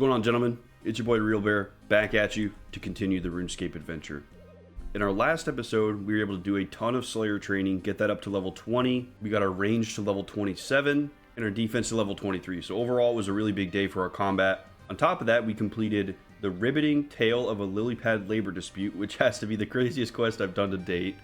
going on, gentlemen? It's your boy Real Bear, back at you to continue the RuneScape adventure. In our last episode, we were able to do a ton of Slayer training, get that up to level 20. We got our range to level 27, and our defense to level 23. So overall, it was a really big day for our combat. On top of that, we completed the Riveting Tale of a Lily Pad Labor Dispute, which has to be the craziest quest I've done to date.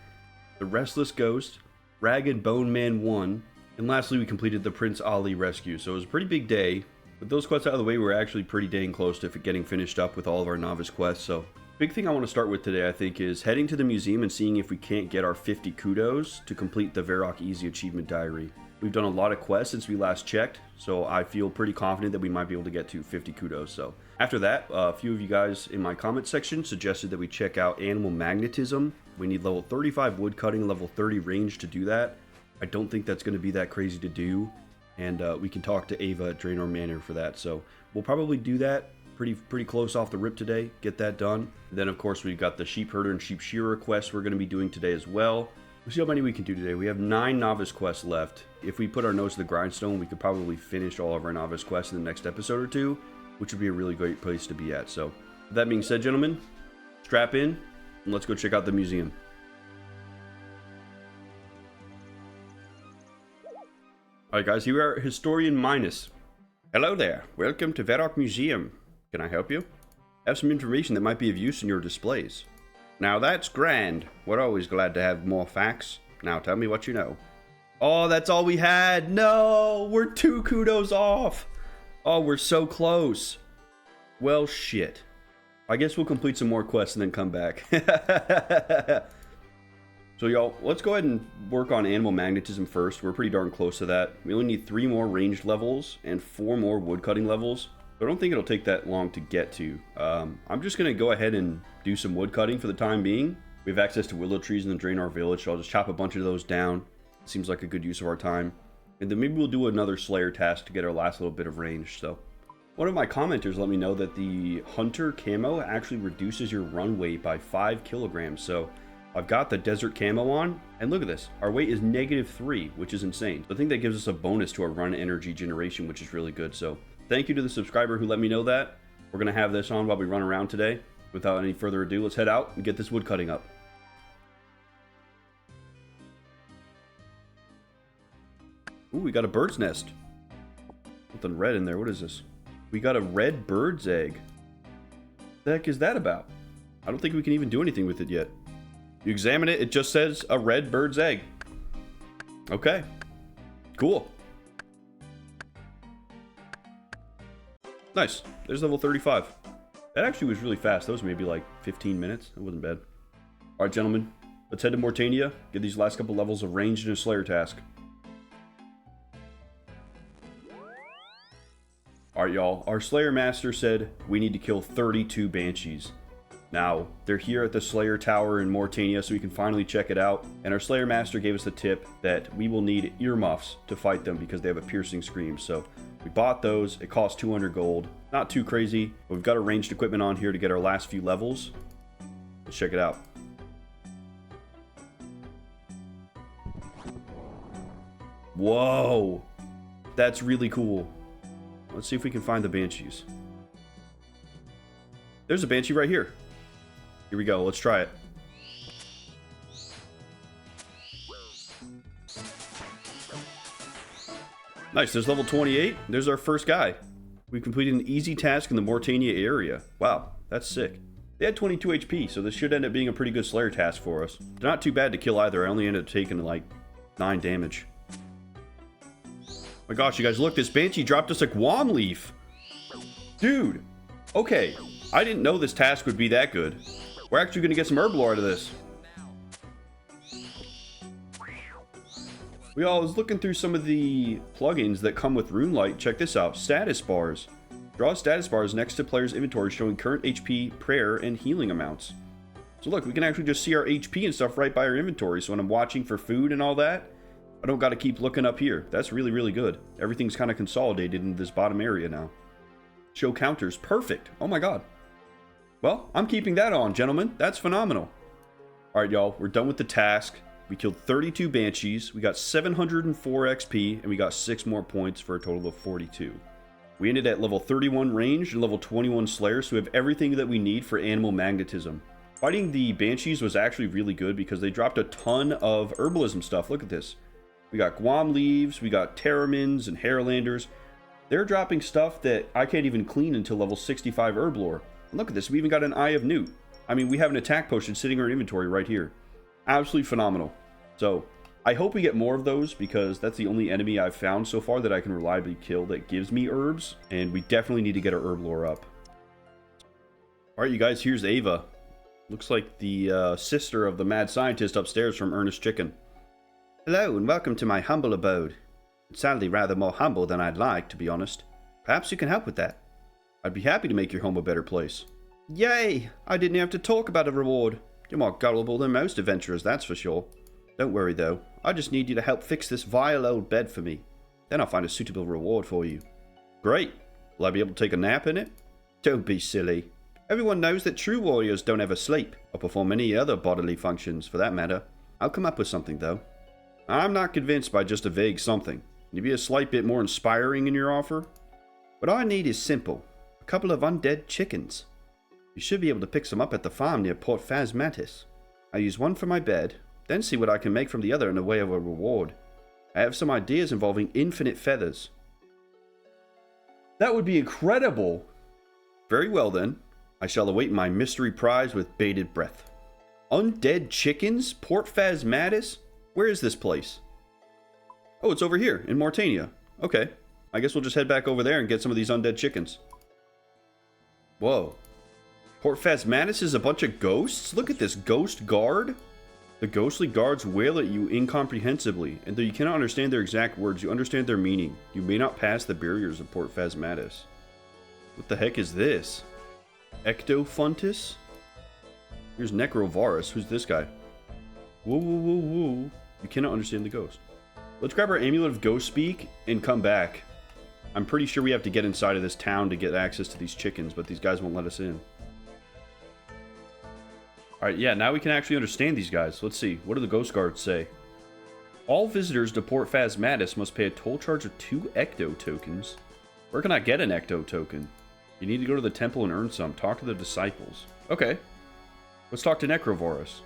The Restless Ghost, Ragged Bone Man 1, and lastly, we completed the Prince Ali Rescue. So it was a pretty big day. With those quests out of the way, we're actually pretty dang close to getting finished up with all of our Novice Quests. So, big thing I want to start with today, I think, is heading to the museum and seeing if we can't get our 50 kudos to complete the Varrock Easy Achievement Diary. We've done a lot of quests since we last checked, so I feel pretty confident that we might be able to get to 50 kudos. So, after that, a few of you guys in my comment section suggested that we check out Animal Magnetism. We need level 35 woodcutting and level 30 range to do that. I don't think that's going to be that crazy to do. And we can talk to Ava at Gielinor Manor for that. So we'll probably do that pretty close off the rip today. Get that done. And then, of course, we've got the Sheep Herder and Sheep Shearer quests we're going to be doing today as well. We'll see how many we can do today. We have 9 Novice Quests left. If we put our nose to the grindstone, we could probably finish all of our Novice Quests in the next episode or two, which would be a really great place to be at. So with that being said, gentlemen, strap in and let's go check out the museum. Alright guys, here we are, Historian Minus. Hello there, welcome to Varrock Museum. Can I help you? I have some information that might be of use in your displays. Now that's grand. We're always glad to have more facts. Now tell me what you know. Oh, that's all we had. No, we're 2 kudos off. Oh, we're so close. Well, shit. I guess we'll complete some more quests and then come back. So y'all, let's go ahead and work on Animal Magnetism first. We're pretty darn close to that. We only need 3 more ranged levels and 4 more woodcutting levels. I don't think it'll take that long to get to. I'm just going to go ahead and do some woodcutting for the time being. We have access to willow trees in the Gielinor village, so I'll just chop a bunch of those down. Seems like a good use of our time. And then maybe we'll do another Slayer task to get our last little bit of range. So one of my commenters let me know that the Hunter camo actually reduces your run weight by 5 kilograms. So I've got the desert camo on, and look at this. Our weight is -3, which is insane. So I think that gives us a bonus to our run energy generation, which is really good. So thank you to the subscriber who let me know that. We're going to have this on while we run around today. Without any further ado, let's head out and get this wood cutting up. Ooh, we got a bird's nest. Something red in there. What is this? We got a red bird's egg. What the heck is that about? I don't think we can even do anything with it yet. You examine it, it just says a red bird's egg. Okay. Cool. Nice. There's level 35. That actually was really fast. That was maybe like 15 minutes. That wasn't bad. Alright, gentlemen. Let's head to Mortania. Get these last couple levels of range in a Slayer task. Alright, y'all. Our Slayer Master said we need to kill 32 Banshees. Now, they're here at the Slayer Tower in Mortania, so we can finally check it out. And our Slayer Master gave us the tip that we will need earmuffs to fight them because they have a piercing scream. So we bought those. It cost 200 gold. Not too crazy, but we've got our ranged equipment on here to get our last few levels. Let's check it out. Whoa! That's really cool. Let's see if we can find the Banshees. There's a Banshee right here. Here we go. Let's try it. Nice. There's level 28. There's our first guy. We completed an easy task in the Mortania area. Wow, that's sick. They had 22 HP, so this should end up being a pretty good Slayer task for us. They're not too bad to kill either. I only ended up taking like 9 damage. Oh my gosh, you guys, look. This Banshee dropped us a Guam leaf. Dude. Okay. I didn't know this task would be that good. We're actually going to get some herblore out of this. I was looking through some of the plugins that come with RuneLite. Check this out. Status bars. Draw status bars next to player's inventory showing current HP, prayer, and healing amounts. So look, we can actually just see our HP and stuff right by our inventory. So when I'm watching for food and all that, I don't got to keep looking up here. That's really, really good. Everything's kind of consolidated in this bottom area now. Show counters. Perfect. Oh my god. Well, I'm keeping that on, gentlemen. That's phenomenal. Alright, y'all. We're done with the task. We killed 32 Banshees. We got 704 XP, and we got 6 more points for a total of 42. We ended at level 31 range and level 21 slayer, so we have everything that we need for Animal Magnetism. Fighting the Banshees was actually really good because they dropped a ton of herbalism stuff. Look at this. We got Guam leaves, we got Terramins and Hairlanders. They're dropping stuff that I can't even clean until level 65 herb lore. And look at this, we even got an Eye of Newt. I mean, we have an attack potion sitting in our inventory right here. Absolutely phenomenal. So, I hope we get more of those because that's the only enemy I've found so far that I can reliably kill that gives me herbs. And we definitely need to get our herb lore up. Alright, you guys, here's Ava. Looks like the sister of the mad scientist upstairs from Ernest Chicken. Hello, and welcome to my humble abode. It's sadly rather more humble than I'd like, to be honest. Perhaps you can help with that. I'd be happy to make your home a better place. Yay! I didn't have to talk about a reward. You're more gullible than most adventurers, that's for sure. Don't worry, though. I just need you to help fix this vile old bed for me. Then I'll find a suitable reward for you. Great. Will I be able to take a nap in it? Don't be silly. Everyone knows that true warriors don't ever sleep, or perform any other bodily functions, for that matter. I'll come up with something, though. I'm not convinced by just a vague something. Can you be a slight bit more inspiring in your offer? What I need is simple. A couple of undead chickens. You should be able to pick some up at the farm near Port Phasmatis. I'll use one for my bed, then see what I can make from the other in the way of a reward. I have some ideas involving infinite feathers. That would be incredible! Very well then. I shall await my mystery prize with bated breath. Undead chickens? Port Phasmatis? Where is this place? Oh, it's over here, in Mortania. Okay. I guess we'll just head back over there and get some of these undead chickens. Whoa. Port Phasmatis is a bunch of ghosts? Look at this ghost guard. The ghostly guards wail at you incomprehensibly, and though you cannot understand their exact words, you understand their meaning. You may not pass the barriers of Port Phasmatis. What the heck is this? Ectofuntus? Here's Necrovarus. Who's this guy? Whoa, whoa, whoa, whoa. You cannot understand the ghost. Let's grab our Amulet of Ghost Speak and come back. I'm pretty sure we have to get inside of this town to get access to these chickens, but these guys won't let us in. Alright, yeah, now we can actually understand these guys. Let's see. What do the ghost guards say? All visitors to Port Phasmatis must pay a toll charge of 2 Ecto tokens. Where can I get an Ecto token? You need to go to the temple and earn some. Talk to the disciples. Okay. Let's talk to Necrovarus.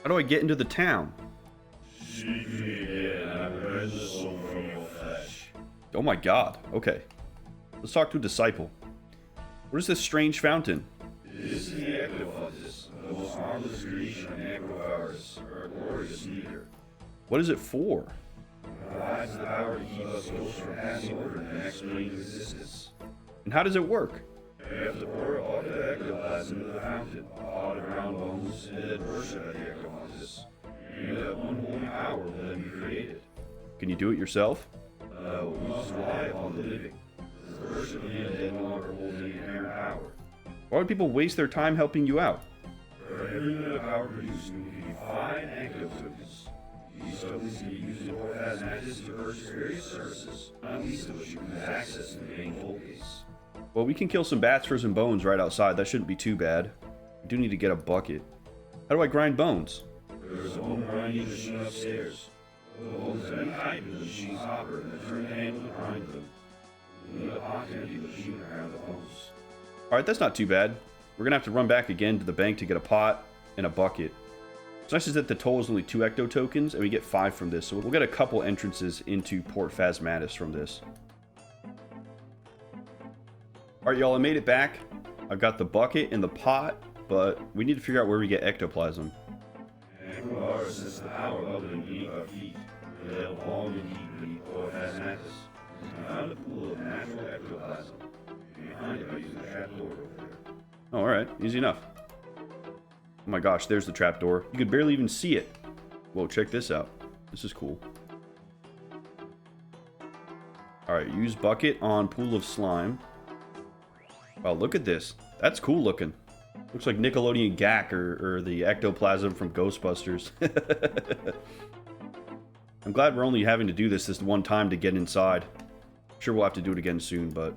How do I get into the town? Oh my god. Okay. Let's talk to a disciple. What is this strange fountain? This is the Ectofuntus, the most harmless creation of Necrovarus, our glorious leader. What is it for? It provides the power to keep us ghosts from passing over to the next plane of existence. And how does it work? You have to pour a bucket of ectoplasm into the fountain, a pot of ground bones, and then worship at the Ectofuntus. You have unholy power will then be created. Can you do it yourself? We must rely upon the living. The worship of the undead no longer holds any inherent power. Why would people waste their time helping you out? For every unit of power produced, we will give you 5 ectotokens. These tokens can be used in Port Phasmatis to purchase various services, not least of which you can have access to the main gold case. Well, we can kill some bats for some bones right outside. That shouldn't be too bad. We do need to get a bucket. How do I grind bones? There's a bone grinding machine upstairs. The bones of any type in the machine's hopper and the turn handle to grind them. You need a pot to empty the machine around the bones. Alright, that's not too bad. We're gonna have to run back again to the bank to get a pot and a bucket. What's nice is that the toll is only 2 Ecto tokens, and we get 5 from this, so we'll get a couple entrances into Port Phasmatis from this. Alright, y'all, I made it back. I've got the bucket and the pot, but we need to figure out where we get ectoplasm. Necrovarus has the power of it beneath our feet. We live long and deep beneath Port Phasmatis. We found a pool of natural ectoplasm. You can find it by using the trapdoor over there. Oh, alright, easy enough. Oh my gosh, there's the trapdoor. You could barely even see it. Whoa, check this out. This is cool. Alright, use bucket on pool of slime. Wow, look at this. That's cool looking. Looks like Nickelodeon Gak or the ectoplasm from Ghostbusters. I'm glad we're only having to do this one time to get inside. I'm sure we'll have to do it again soon, but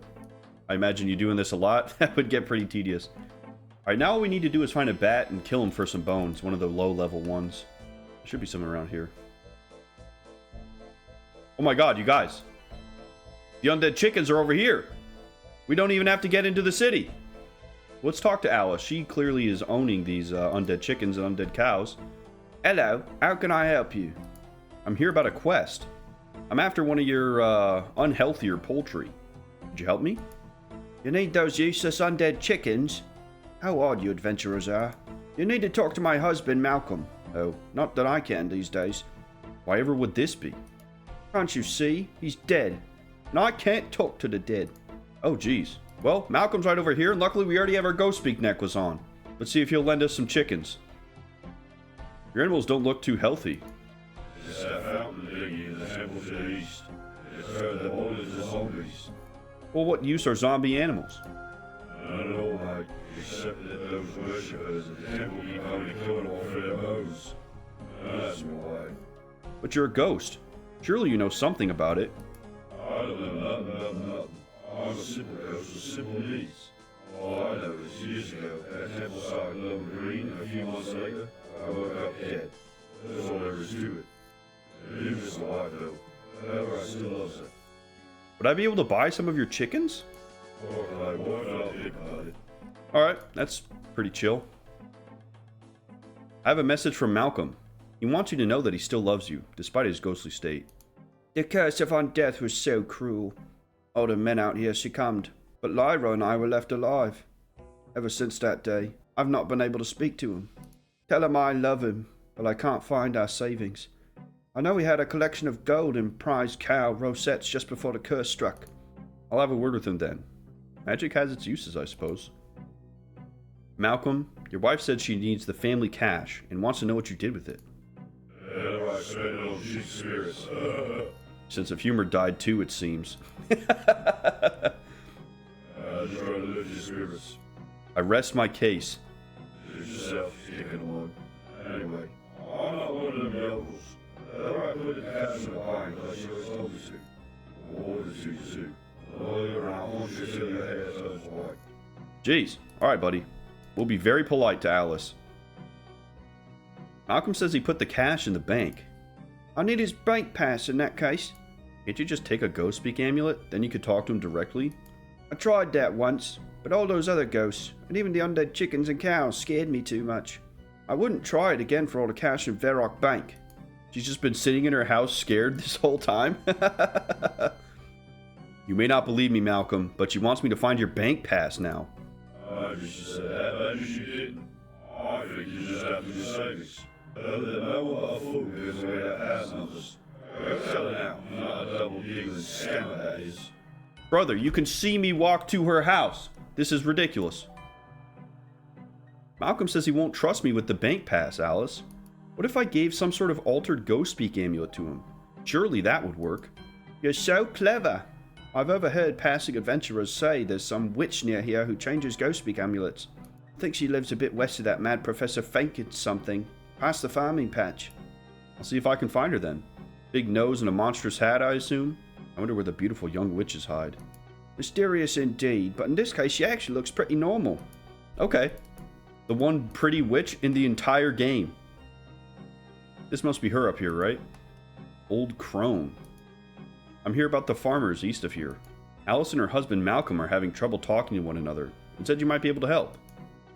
I imagine you doing this a lot, that would get pretty tedious. Alright, now all we need to do is find a bat and kill him for some bones, one of the low-level ones. There should be something around here. Oh my god, you guys. The undead chickens are over here. We don't even have to get into the city. Let's talk to Alice. She clearly is owning these undead chickens and undead cows. Hello, how can I help you? I'm here about a quest. I'm after one of your unhealthier poultry. Could you help me? You need those useless undead chickens? How odd you adventurers are. You need to talk to my husband, Malcolm. Oh, not that I can these days. Why ever would this be? Can't you see? He's dead. And I can't talk to the dead. Oh, geez. Well, Malcolm's right over here, and luckily we already have our Ghost Speak necklace on. Let's see if he'll lend us some chickens. Your animals don't look too healthy. It's that fountain thingy in the temple to the east. It's heard that all is the zombies. Well, what use are zombie animals? Not at all, mate. Except that those worshippers at the temple keep only killing off for their bows. That's why. But you're a ghost. Surely you know something about it. I don't know nothing. I'm a simple ghost with simple needs. All I know is years ago, that temple started glowing green, and a few months later, I woke up dead. That's all there is to it. It is alive though. However, I still love it. Would I be able to buy some of your chickens? Or like, what I'll think about it. Alright, that's pretty chill. I have a message from Malcolm. He wants you to know that he still loves you, despite his ghostly state. The curse of undeath was so cruel. All the men out here succumbed, but Lyra and I were left alive. Ever since that day, I've not been able to speak to him. Tell him I love him, but I can't find our savings. I know he had a collection of gold and prized cow rosettes just before the curse struck. I'll have a word with him then. Magic has its uses, I suppose. Malcolm, your wife said she needs the family cash and wants to know what you did with it. I spent it on cheap spirits. Sense of humor died too, it seems. Just try to lift your spirits. I rest my case. It's yourself sticking one. Anyway, I'm not one of them yokels. I put the cash in the pine because you was told me to. I wanted to too. Oh, you're around 100 till your head turns white. Jeez. Alright, buddy. We'll be very polite to Alice. Malcolm says he put the cash in the bank. I need his bank pass in that case. Can't you just take a ghost speak amulet? Then you could talk to him directly? I tried that once, but all those other ghosts, and even the undead chickens and cows, scared me too much. I wouldn't try it again for all the cash in Varrock Bank. She's just been sitting in her house scared this whole time? You may not believe me, Malcolm, but she wants me to find your bank pass now. I wish you said that, but I wish you didn't. I think you just have to do savings. Other than no one a fool gives away that pass numbers. Go tell her now, not a double-giggling scammer that is. Brother, you can see me walk to her house. This is ridiculous. Malcolm says he won't trust me with the bank pass, Alice. What if I gave some sort of altered ghost speak amulet to him? Surely that would work. You're so clever. I've overheard passing adventurers say there's some witch near here who changes ghost speak amulets. I think she lives a bit west of that mad Professor Fankins something, past the farming patch. I'll see if I can find her then. Big nose and a monstrous hat, I assume? I wonder where the beautiful young witches hide. Mysterious indeed, but in this case she actually looks pretty normal. Okay. The one pretty witch in the entire game. This must be her up here, right? Old Crone. I'm here about the farmers east of here. Alice and her husband Malcolm are having trouble talking to one another and said you might be able to help.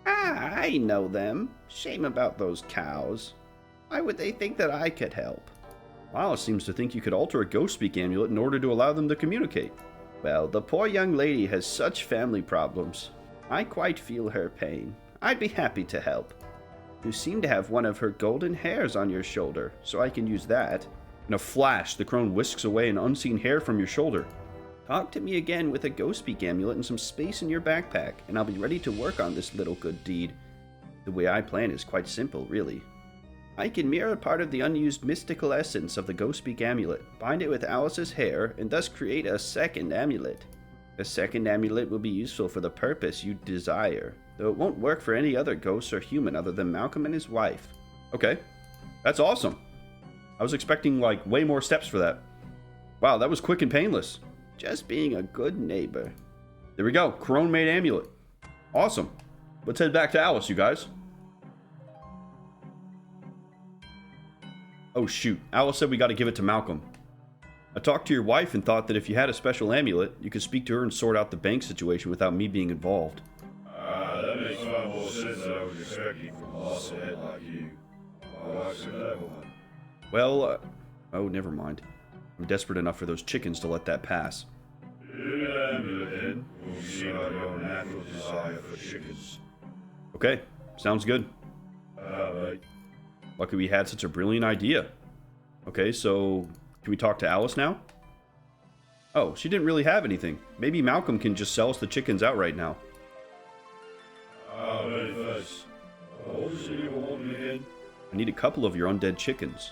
Ah, I know them. Shame about those cows. Why would they think that I could help? Alice seems to think you could alter a ghost speak amulet in order to allow them to communicate. Well, the poor young lady has such family problems. I quite feel her pain. I'd be happy to help. You seem to have one of her golden hairs on your shoulder, so I can use that. In a flash, the crone whisks away an unseen hair from your shoulder. Talk to me again with a ghost speak amulet and some space in your backpack, and I'll be ready to work on this little good deed. The way I plan is quite simple, really. I can mirror part of the unused mystical essence of the ghost speak amulet, bind it with Alice's hair, and thus create a second amulet. The second amulet will be useful for the purpose you desire, though it won't work for any other ghost or human other than Malcolm and his wife. Okay, that's awesome. I was expecting, like, way more steps for that. Wow, that was quick and painless. Just being a good neighbor. There we go, Crone-made amulet. Awesome. Let's head back to Alice, you guys. Oh shoot, Alice said we gotta give it to Malcolm. I talked to your wife and thought that if you had a special amulet, you could speak to her and sort out the bank situation without me being involved. That makes far more sense than I was expecting from a muscle head like you. My wife's a clever one. Well, oh, never mind. I'm desperate enough for those chickens to let that pass. You're an amulet then. We'll see about your natural desire for chickens. Okay, sounds good. Mate. Lucky we had such a brilliant idea. Okay, so can we talk to Alice now? Oh, she didn't really have anything. Maybe Malcolm can just sell us the chickens outright now. Very first. What was it you were wanting again? I need a couple of your undead chickens.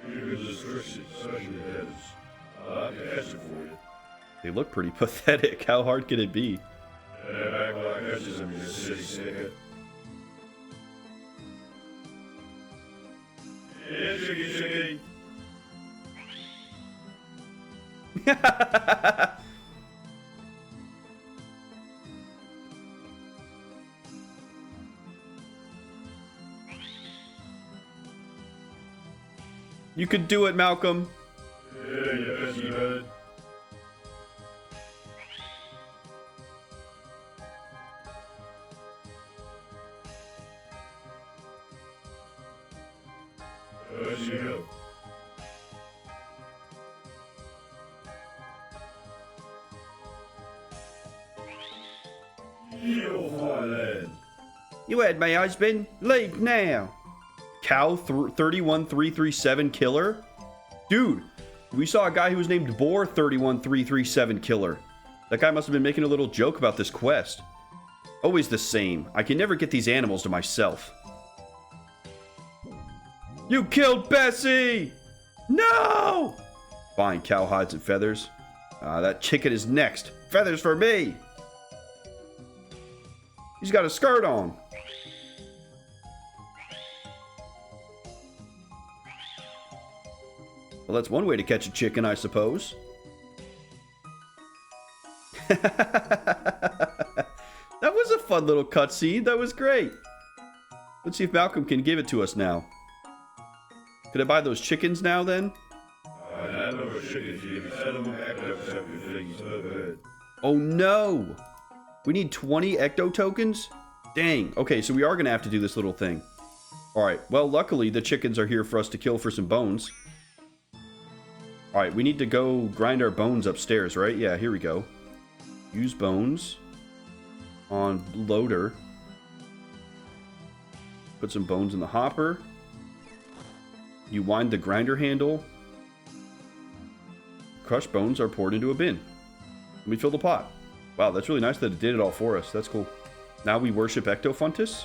Chickens are striction, especially the headers. I can catch it for you. They look pretty pathetic. How hard can it be? Yeah, back when I catches them, you silly sticker. Yeah, chicky. You could do it, Malcolm. Yeah, you pesky bird. Where'd you go? You'll find land. You had my husband. Leave now. Cow 31337 Killer? Dude, we saw a guy who was named Boar 31337 Killer. That guy must have been making a little joke about this quest. Always the same. I can never get these animals to myself. You killed Bessie! No! Fine, cow hides and feathers. That chicken is next. Feathers for me! He's got a skirt on. Well, that's one way to catch a chicken, I suppose. That was a fun little cutscene. That was great. Let's see if Malcolm can give it to us now. Could I buy those chickens now, then? Oh, no. We need 20 ecto tokens? Dang. Okay, so we are going to have to do this little thing. All right. Well, luckily, the chickens are here for us to kill for some bones. All right, we need to go grind our bones upstairs, right? Yeah, here we go. Use bones on loader. Put some bones in the hopper. You wind the grinder handle. Crushed bones are poured into a bin. Let me fill the pot. Wow, that's really nice that it did it all for us. That's cool. Now we worship Ectofuntus.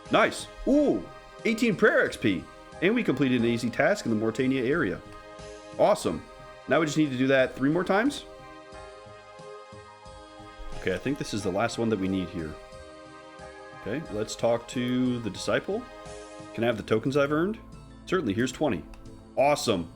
Nice. Ooh, 18 prayer XP. And we completed an easy task in the Mortania area. Awesome. Now we just need to do that 3 more times. Okay, I think this is the last one that we need here. Okay, let's talk to the disciple. Can I have the tokens I've earned? Certainly, here's 20. Awesome.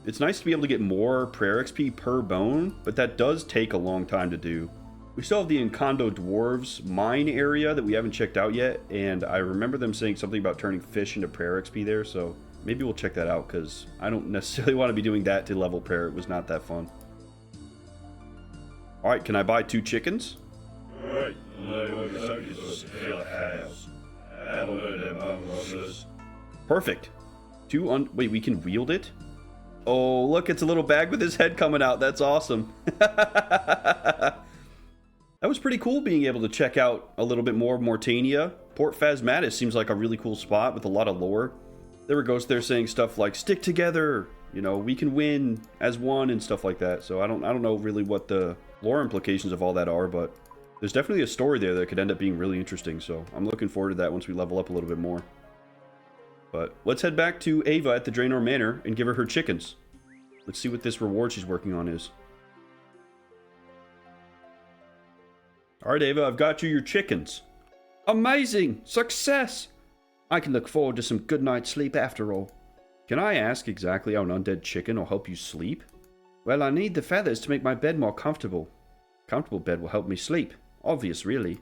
It's nice to be able to get more prayer XP per bone, but that does take a long time to do. We still have the Encanto Dwarves mine area that we haven't checked out yet, and I remember them saying something about turning fish into prayer XP there, so maybe we'll check that out, because I don't necessarily want to be doing that to level prayer. It was not that fun. Alright, can I buy 2 chickens? Alright, Perfect. Wait, we can wield it? Oh, look, it's a little bag with his head coming out. That's awesome. That was pretty cool being able to check out a little bit more of Mortania. Port Phasmatis seems like a really cool spot with a lot of lore. There were ghosts there saying stuff like, stick together, you know, we can win as one and stuff like that. So I don't know really what the lore implications of all that are, but there's definitely a story there that could end up being really interesting. So I'm looking forward to that once we level up a little bit more. But let's head back to Ava at the Draenor Manor and give her her chickens. Let's see what this reward she's working on is. Alright, Ava, I've got you your chickens. Amazing! Success! I can look forward to some good night's sleep after all. Can I ask exactly how an undead chicken will help you sleep? Well, I need the feathers to make my bed more comfortable. Comfortable bed will help me sleep. Obvious, really.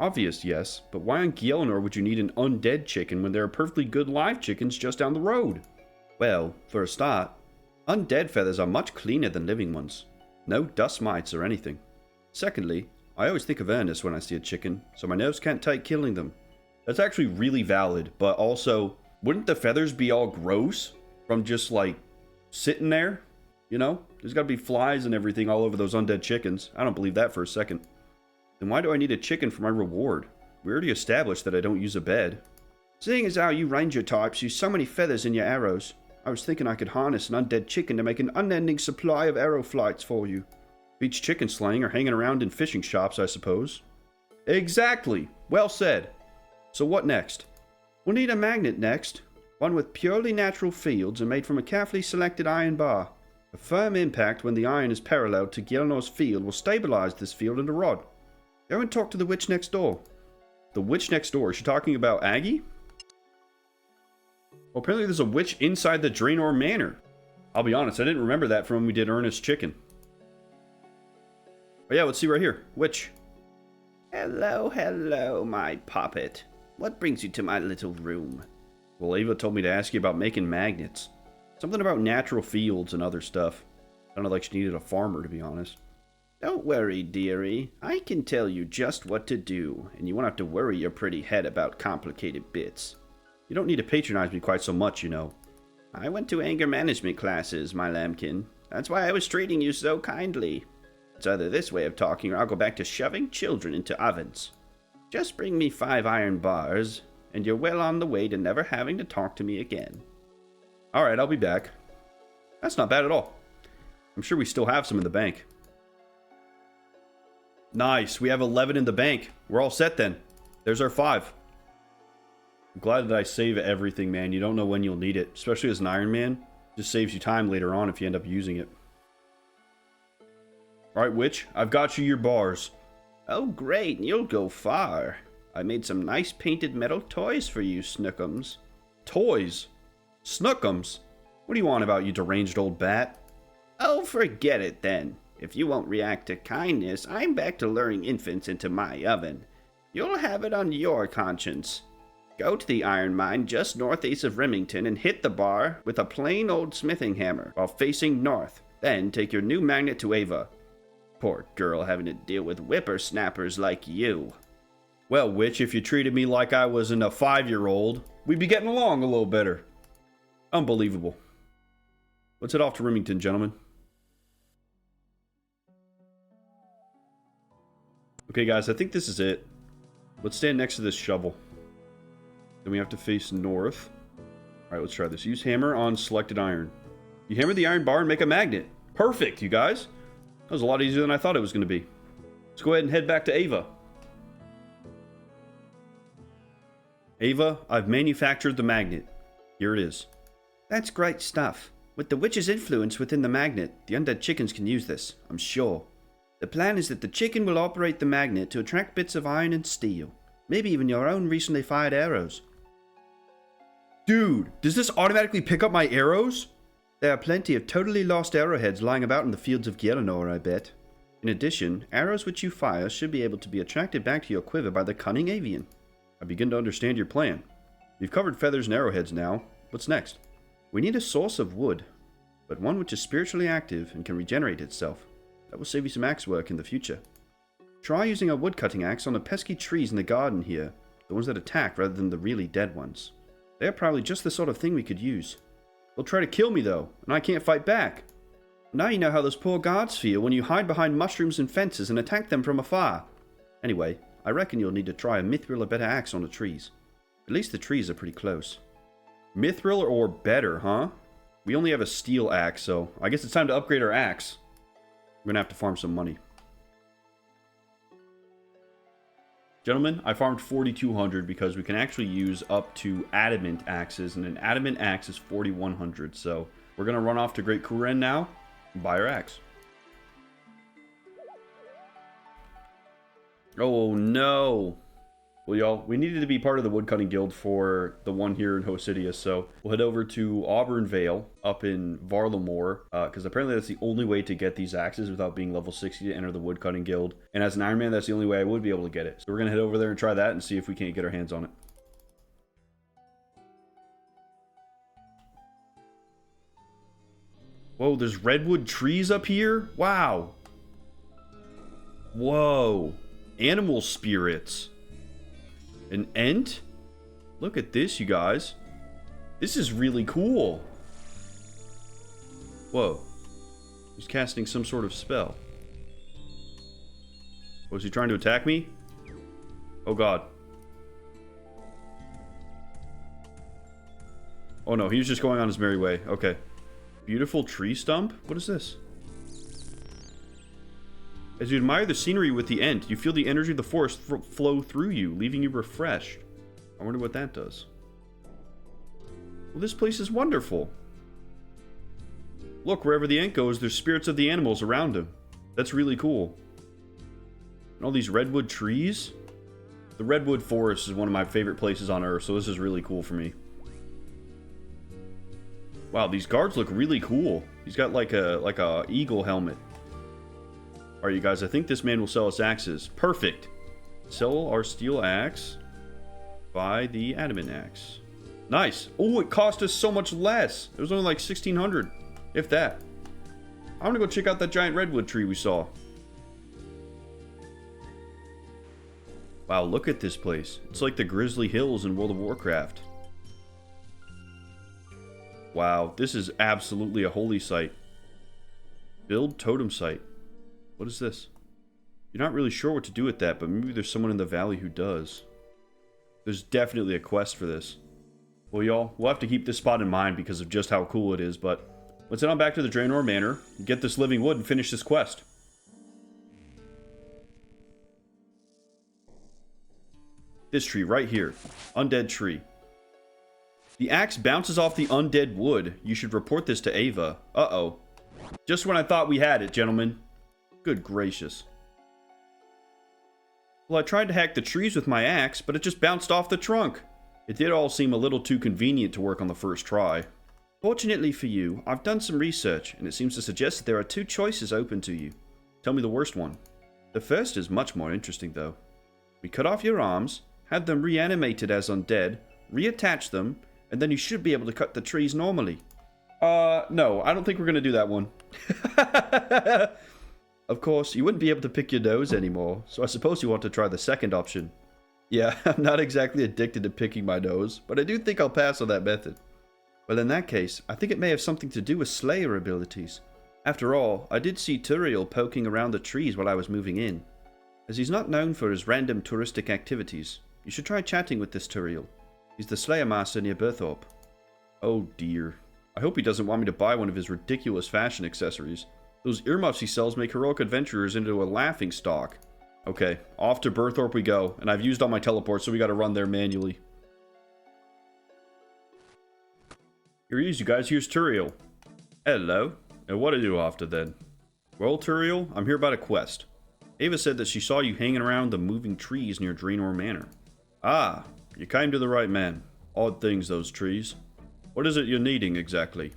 Obvious, yes, but why on Gielinor would you need an undead chicken when there are perfectly good live chickens just down the road? Well, for a start, Undead feathers are much cleaner than living ones. No dust mites or anything. Secondly, I always think of Ernest when I see a chicken, so my nerves can't take killing them. That's actually really valid, but also, wouldn't the feathers be all gross from just, like, sitting there? You know? There's gotta be flies and everything all over those undead chickens. I don't believe that for a second. Then why do I need a chicken for my reward? We already established that I don't use a bed. Seeing as how you ranger types use so many feathers in your arrows, I was thinking I could harness an undead chicken to make an unending supply of arrow flights for you. Beach chicken slaying or hanging around in fishing shops, I suppose. Exactly! Well said. So what next? We'll need a magnet next. One with purely natural fields and made from a carefully selected iron bar. A firm impact when the iron is parallel to Gielinor's field will stabilize this field into rod. Go and talk to the witch next door. The witch next door? Is she talking about Aggie? Well, apparently there's a witch inside the Gielinor Manor. I'll be honest, I didn't remember that from when we did Ernest Chicken. Oh yeah, let's see right here. Witch. Hello, hello, my puppet. What brings you to my little room? Well, Ava told me to ask you about making magnets. Something about natural fields and other stuff. Sounded like she needed a farmer, to be honest. Don't worry, dearie. I can tell you just what to do, and you won't have to worry your pretty head about complicated bits. You don't need to patronize me quite so much, you know. I went to anger management classes, my lambkin. That's why I was treating you so kindly. It's either this way of talking or I'll go back to shoving children into ovens. Just bring me 5 iron bars, and you're well on the way to never having to talk to me again. Alright, I'll be back. That's not bad at all. I'm sure we still have some in the bank. Nice, we have 11 in the bank. We're all set then. There's our 5. I'm glad that I save everything, man. You don't know when you'll need it, especially as an Iron Man. Just saves you time later on if you end up using it. Alright, witch, I've got you your bars. Oh, great, you'll go far. I made some nice painted metal toys for you, Snookums. Toys? Snookums? What do you want about, you deranged old bat? Oh, forget it then. If you won't react to kindness, I'm back to luring infants into my oven. You'll have it on your conscience. Go to the iron mine just northeast of Remington and hit the bar with a plain old smithing hammer while facing north. Then take your new magnet to Ava. Poor girl having to deal with whippersnappers like you. Well, witch, if you treated me like I wasn't a 5-year-old, we'd be getting along a little better. Unbelievable. Let's head off to Remington, gentlemen. Okay, guys, I think this is it. Let's stand next to this shovel. Then we have to face north. Alright, let's try this. Use hammer on selected iron. You hammer the iron bar and make a magnet. Perfect, you guys. That was a lot easier than I thought it was going to be. Let's go ahead and head back to Ava. Ava, I've manufactured the magnet. Here it is. That's great stuff. With the witch's influence within the magnet, the undead chickens can use this, I'm sure. The plan is that the chicken will operate the magnet to attract bits of iron and steel. Maybe even your own recently fired arrows. Dude, does this automatically pick up my arrows? There are plenty of totally lost arrowheads lying about in the fields of Gielinor, I bet. In addition, arrows which you fire should be able to be attracted back to your quiver by the cunning avian. I begin to understand your plan. You've covered feathers and arrowheads now. What's next? We need a source of wood, but one which is spiritually active and can regenerate itself. That will save you some axe work in the future. Try using a woodcutting axe on the pesky trees in the garden here, the ones that attack rather than the really dead ones. They are probably just the sort of thing we could use. They'll try to kill me though, and I can't fight back. Now you know how those poor guards feel when you hide behind mushrooms and fences and attack them from afar. Anyway, I reckon you'll need to try a mithril or better axe on the trees. At least the trees are pretty close. Mithril or better, huh? We only have a steel axe, so I guess it's time to upgrade our axe. We're gonna have to farm some money. Gentlemen, I farmed 4,200 because we can actually use up to adamant axes, and an adamant axe is 4,100. So we're gonna run off to Great Kuren now and buy our axe. Oh no! Well, y'all, we needed to be part of the Woodcutting Guild for the one here in Hosidia, so we'll head over to Auburn Vale up in Varlamore, because apparently that's the only way to get these axes without being level 60 to enter the Woodcutting Guild. And as an Iron Man, that's the only way I would be able to get it. So we're going to head over there and try that and see if we can't get our hands on it. Whoa, there's redwood trees up here? Wow. Whoa. Animal spirits. An ent? Look at this, you guys. This is really cool. Whoa. He's casting some sort of spell. Was he trying to attack me? Oh god. Oh no, he was just going on his merry way. Okay. Beautiful tree stump? What is this? As you admire the scenery with the ent, you feel the energy of the forest flow through you, leaving you refreshed. I wonder what that does. Well, this place is wonderful. Look, wherever the ent goes, there's spirits of the animals around him. That's really cool. And all these redwood trees. The redwood forest is one of my favorite places on Earth, so this is really cool for me. Wow, these guards look really cool. He's got like a eagle helmet. Alright, you guys, I think this man will sell us axes. Perfect. Sell our steel axe. Buy the adamant axe. Nice. Oh, it cost us so much less. It was only like 1,600, if that. I'm gonna go check out that giant redwood tree we saw. Wow, look at this place. It's like the Grizzly Hills in World of Warcraft. Wow, this is absolutely a holy site. Build totem site. What is this? You're not really sure what to do with that, but maybe there's someone in the valley who does. There's definitely a quest for this. Well, y'all, we'll have to keep this spot in mind because of just how cool it is, but let's head on back to the Gielinor Manor, get this living wood, and finish this quest. This tree right here. Undead tree. The axe bounces off the undead wood. You should report this to Ava. Uh-oh. Just when I thought we had it, gentlemen. Good gracious. Well, I tried to hack the trees with my axe, but it just bounced off the trunk. It did all seem a little too convenient to work on the first try. Fortunately for you, I've done some research, and it seems to suggest that there are two choices open to you. Tell me the worst one. The first is much more interesting, though. We cut off your arms, had them reanimated as undead, reattach them, and then you should be able to cut the trees normally. No, I don't think we're gonna do that one. Of course, you wouldn't be able to pick your nose anymore, so I suppose you want to try the second option. Yeah, I'm not exactly addicted to picking my nose, but I do think I'll pass on that method. Well, in that case, I think it may have something to do with Slayer abilities. After all, I did see Turiel poking around the trees while I was moving in. As he's not known for his random touristic activities, you should try chatting with this Turiel. He's the Slayer Master near Berthorpe. Oh dear. I hope he doesn't want me to buy one of his ridiculous fashion accessories. Those earmuffs he sells make heroic adventurers into a laughing stock. Okay, off to Berthorpe we go, and I've used all my teleports, so we gotta run there manually. Here he is, you guys. Here's Turiel. Hello. And what are you after then? Well, Turiel, I'm here about a quest. Ava said that she saw you hanging around the moving trees near Gielinor Manor. Ah, you came to the right man. Odd things, those trees. What is it you're needing, exactly?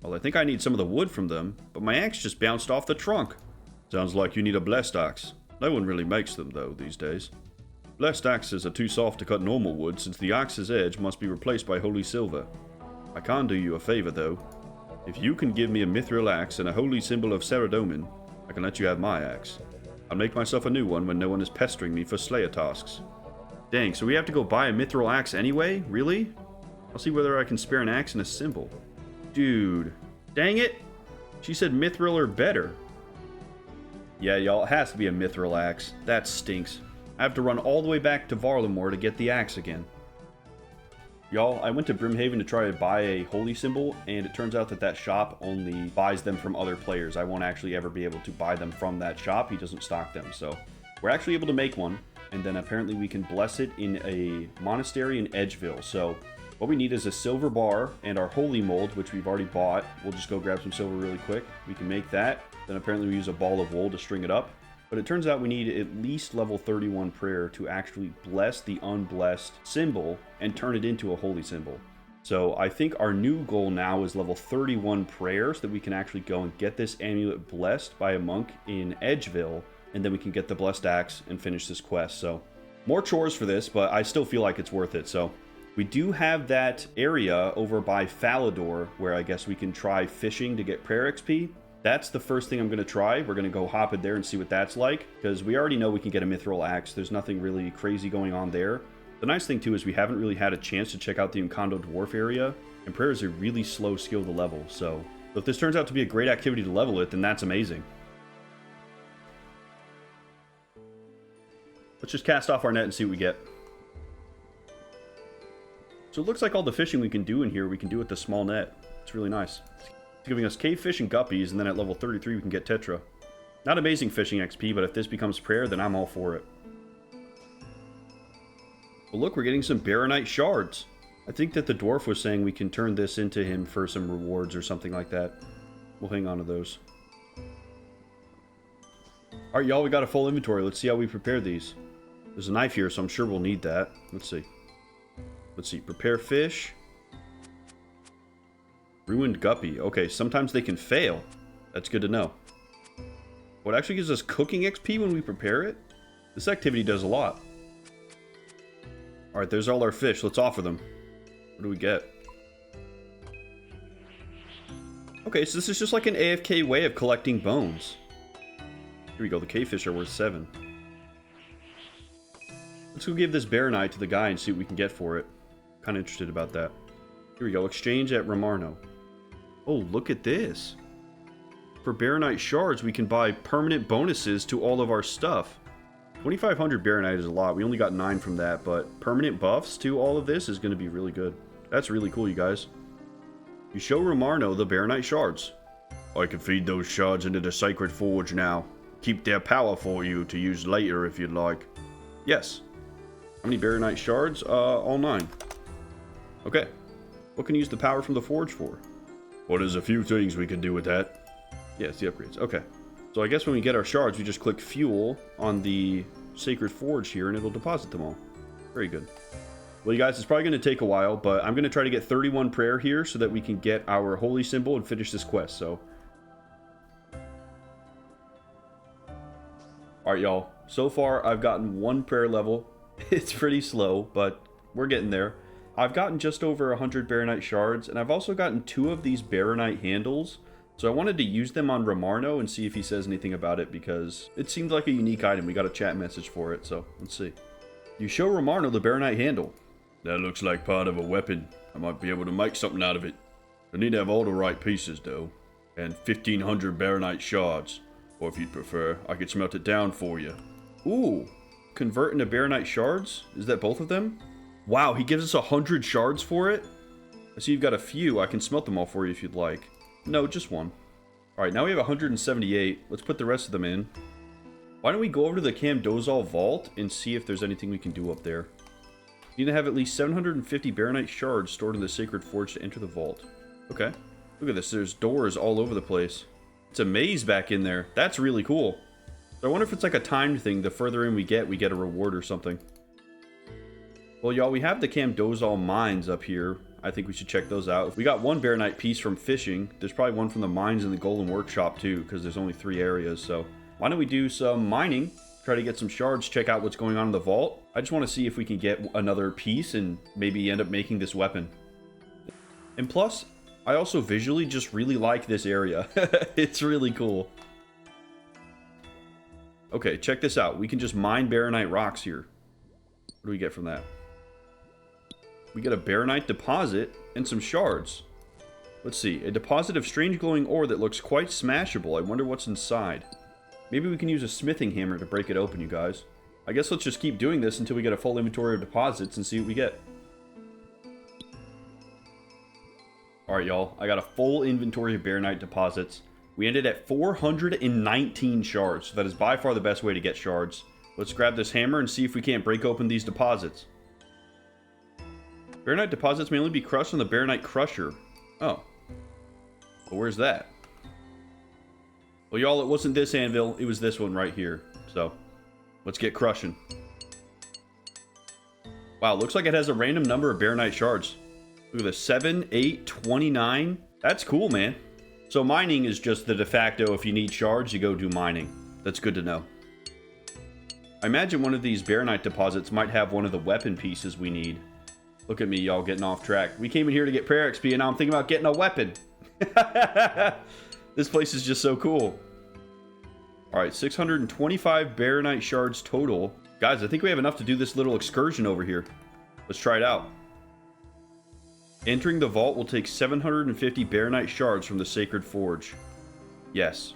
Well, I think I need some of the wood from them, but my axe just bounced off the trunk. Sounds like you need a blessed axe. No one really makes them, though, these days. Blessed axes are too soft to cut normal wood, since the axe's edge must be replaced by holy silver. I can do you a favor, though. If you can give me a mithril axe and a holy symbol of Saradomin, I can let you have my axe. I'll make myself a new one when no one is pestering me for slayer tasks. Dang, so we have to go buy a mithril axe anyway? Really? I'll see whether I can spare an axe and a symbol. Dude. Dang it! She said mithril or better. Yeah, y'all, it has to be a mithril axe. That stinks. I have to run all the way back to Varlamore to get the axe again. Y'all, I went to Brimhaven to try to buy a holy symbol, and it turns out that that shop only buys them from other players. I won't actually ever be able to buy them from that shop. He doesn't stock them, so we're actually able to make one, and then apparently we can bless it in a monastery in Edgeville. So what we need is a silver bar and our holy mold, which we've already bought. We'll just go grab some silver really quick. We can make that. Then apparently we use a ball of wool to string it up. But it turns out we need at least level 31 prayer to actually bless the unblessed symbol and turn it into a holy symbol. So I think our new goal now is level 31 prayer so that we can actually go and get this amulet blessed by a monk in Edgeville, and then we can get the blessed axe and finish this quest. So more chores for this, but I still feel like it's worth it. So We do have that area over by Falador where I guess we can try fishing to get prayer XP. That's the first thing I'm going to try. We're going to go hop in there and see what that's like, because we already know we can get a mithril axe. There's nothing really crazy going on there. The nice thing too is we haven't really had a chance to check out the Encanto Dwarf area, and prayer is a really slow skill to level, so if this turns out to be a great activity to level it, then that's amazing. Let's just cast off our net and see what we get. So it looks like all the fishing we can do in here, we can do with the small net. It's really nice. It's giving us cave fish and guppies, and then at level 33 we can get tetra. Not amazing fishing XP, but if this becomes prayer, then I'm all for it. Well, look, we're getting some Baronite shards. I think that the dwarf was saying we can turn this into him for some rewards or something like that. We'll hang on to those. Alright, y'all, we got a full inventory. Let's see how we prepare these. There's a knife here, so I'm sure we'll need that. Let's see. Let's see. Prepare fish. Ruined guppy. Okay, sometimes they can fail. That's good to know. What actually gives us cooking XP when we prepare it? This activity does a lot. Alright, there's all our fish. Let's offer them. What do we get? Okay, so this is just like an AFK way of collecting bones. Here we go. The cave fish are worth 7. Let's go give this Baronite to the guy and see what we can get for it. Kind of interested about that. Here we go. Exchange at Ramarno. Oh, look at this. For Baronite shards, we can buy permanent bonuses to all of our stuff. 2,500 Baronite is a lot. We only got 9 from that, but permanent buffs to all of this is going to be really good. That's really cool, you guys. You show Ramarno the Baronite shards. I can feed those shards into the Sacred Forge now. Keep their power for you to use later if you'd like. Yes. How many Baronite shards? All 9. Okay. What can you use the power from the forge for? Well, there's a few things we can do with that. Yes, the upgrades. Okay. So I guess when we get our shards, we just click fuel on the Sacred Forge here, and it'll deposit them all. Very good. Well, you guys, it's probably going to take a while, but I'm going to try to get 31 prayer here so that we can get our holy symbol and finish this quest. So, alright, y'all. So far, I've gotten 1 prayer level. It's pretty slow, but we're getting there. I've gotten just over 100 Baronite shards, and I've also gotten 2 of these Baronite handles. So I wanted to use them on Ramarno and see if he says anything about it, because it seemed like a unique item. We got a chat message for it, so let's see. You show Ramarno the Baronite handle. That looks like part of a weapon. I might be able to make something out of it. I need to have all the right pieces, though. And 1,500 Baronite shards. Or if you'd prefer, I could smelt it down for you. Ooh, convert into Baronite shards? Is that both of them? Wow, he gives us 100 shards for it? I see you've got a few. I can smelt them all for you if you'd like. No, just 1. Alright, now we have 178. Let's put the rest of them in. Why don't we go over to the Camdozaal vault and see if there's anything we can do up there. You need to have at least 750 Baronite shards stored in the Sacred Forge to enter the vault. Okay. Look at this. There's doors all over the place. It's a maze back in there. That's really cool. So I wonder if it's like a timed thing. The further in we get a reward or something. Well, y'all, we have the Camdozaal mines up here. I think we should check those out. We got 1 Baronite piece from fishing. There's probably 1 from the mines in the Golden Workshop too, because there's only 3 areas. So why don't we do some mining, try to get some shards, check out what's going on in the vault. I just want to see if we can get another piece and maybe end up making this weapon. And plus, I also visually just really like this area. It's really cool. Okay, check this out. We can just mine Baronite rocks here. What do we get from that? We get a Baronite deposit and some shards. Let's see. A deposit of strange glowing ore that looks quite smashable. I wonder what's inside. Maybe we can use a smithing hammer to break it open, you guys. I guess let's just keep doing this until we get a full inventory of deposits and see what we get. Alright, y'all. I got a full inventory of Baronite deposits. We ended at 419 shards. So that is by far the best way to get shards. Let's grab this hammer and see if we can't break open these deposits. Baronite deposits may only be crushed on the Baronite Crusher. Oh. Well, where's that? Well, y'all, it wasn't this anvil. It was this one right here. So, let's get crushing. Wow, looks like it has a random number of Baronite shards. Look at this. 7, 8, 29. That's cool, man. So mining is just the de facto, if you need shards, you go do mining. That's good to know. I imagine one of these Baronite deposits might have one of the weapon pieces we need. Look at me, y'all, getting off track. We came in here to get prayer XP, and now I'm thinking about getting a weapon. This place is just so cool. All right, 625 Baronite shards total. Guys, I think we have enough to do this little excursion over here. Let's try it out. Entering the vault will take 750 Baronite shards from the Sacred Forge. Yes.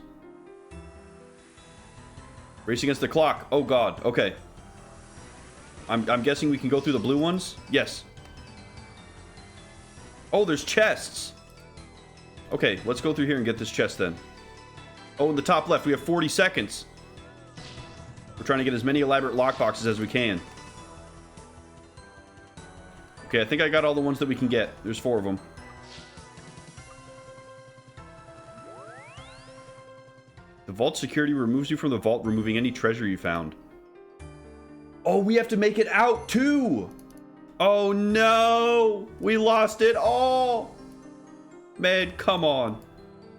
Race against the clock. Oh, God. Okay. I'm guessing we can go through the blue ones? Yes. Oh, there's chests. Okay, let's go through here and get this chest then. Oh, in the top left, we have 40 seconds. We're trying to get as many elaborate lockboxes as we can. Okay, I think I got all the ones that we can get. There's 4 of them. The vault security removes you from the vault, removing any treasure you found. Oh, we have to make it out too! Oh no! We lost it all! Man, come on.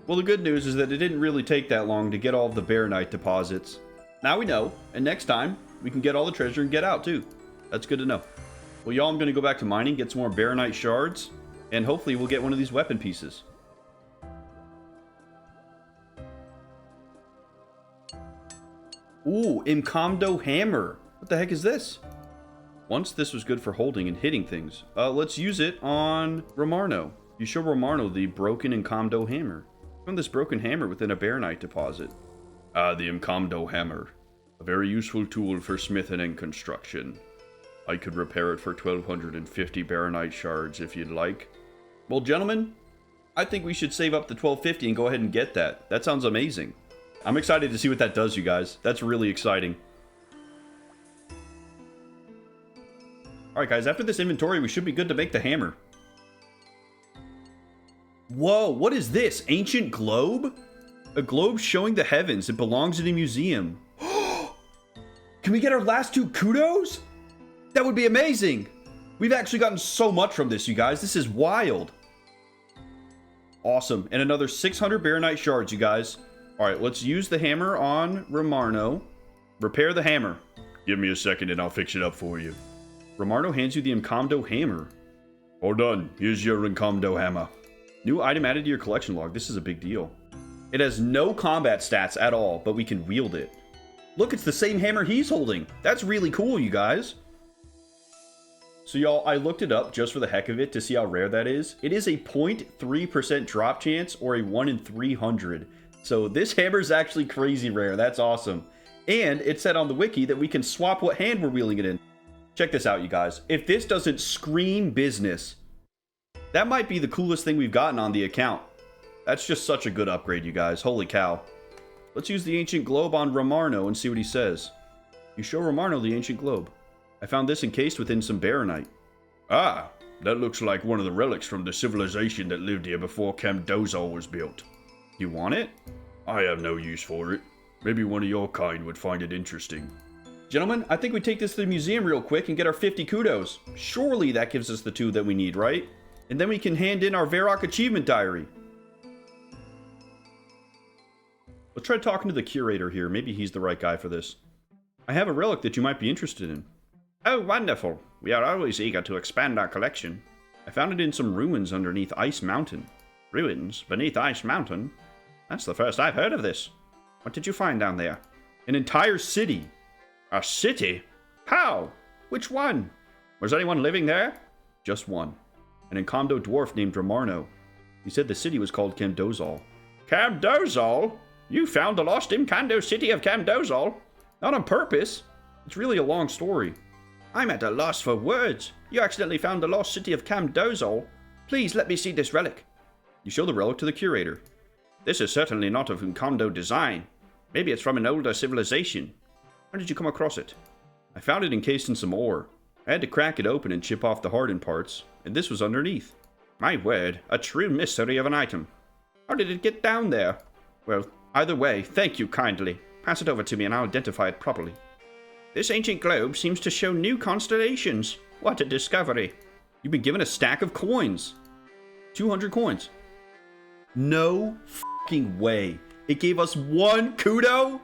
Well, the good news is that it didn't really take that long to get all of the Baronite deposits. Now we know, and next time, we can get all the treasure and get out too. That's good to know. Well, y'all, I'm going to go back to mining, get some more Baronite shards, and hopefully we'll get one of these weapon pieces. Ooh, Imcomdo hammer. What the heck is this? Once this was good for holding and hitting things. Let's use it on Romarno. You show Romarno the broken Imcomdo hammer. Found this broken hammer within a Baronite deposit. Ah, the Imcomdo hammer. A very useful tool for smithing and construction. I could repair it for 1,250 Baronite shards if you'd like. Well, gentlemen, I think we should save up the 1,250 and go ahead and get that. That sounds amazing. I'm excited to see what that does, you guys. That's really exciting. Alright, guys, after this inventory, we should be good to make the hammer. Whoa, what is this? Ancient globe? A globe showing the heavens. It belongs in a museum. Can we get our last 2 kudos? That would be amazing. We've actually gotten so much from this, you guys. This is wild. Awesome. And another 600 Baronite shards, you guys. Alright, let's use the hammer on Romarno. Repair the hammer. Give me a second and I'll fix it up for you. Romarno hands you the Imcomdo hammer. All done. Here's your Imcomdo hammer. New item added to your collection log. This is a big deal. It has no combat stats at all, but we can wield it. Look, it's the same hammer he's holding. That's really cool, you guys. So, y'all, I looked it up just for the heck of it to see how rare that is. It is a 0.3% drop chance or a 1 in 300. So this hammer is actually crazy rare. That's awesome. And it said on the wiki that we can swap what hand we're wielding it in. Check this out, you guys. If this doesn't scream business, that might be the coolest thing we've gotten on the account. That's just such a good upgrade, you guys. Holy cow. Let's use the ancient globe on Romarno and see what he says. You show Romarno the ancient globe. I found this encased within some Baronite. Ah, that looks like one of the relics from the civilization that lived here before Camdozaal was built. You want it? I have no use for it. Maybe one of your kind would find it interesting. Gentlemen, I think we take this to the museum real quick and get our 50 kudos. Surely that gives us the 2 that we need, right? And then we can hand in our Varrock achievement diary. Let's try talking to the curator here. Maybe he's the right guy for this. I have a relic that you might be interested in. Oh, wonderful. We are always eager to expand our collection. I found it in some ruins underneath Ice Mountain. Ruins beneath Ice Mountain? That's the first I've heard of this. What did you find down there? An entire city. A city? How? Which one? Was anyone living there? Just one. An Imcomdo dwarf named Romarno. He said the city was called Camdozaal. Camdozaal? You found the lost Imcomdo city of Camdozaal? Not on purpose. It's really a long story. I'm at a loss for words. You accidentally found the lost city of Camdozaal. Please let me see this relic. You show the relic to the curator. This is certainly not of Imcomdo design. Maybe it's from an older civilization. How did you come across it? I found it encased in some ore. I had to crack it open and chip off the hardened parts, and this was underneath. My word, a true mystery of an item. How did it get down there? Well, either way, thank you kindly. Pass it over to me and I'll identify it properly. This ancient globe seems to show new constellations. What a discovery. You've been given a stack of coins. 200 coins. No fucking way. It gave us 1 kudo?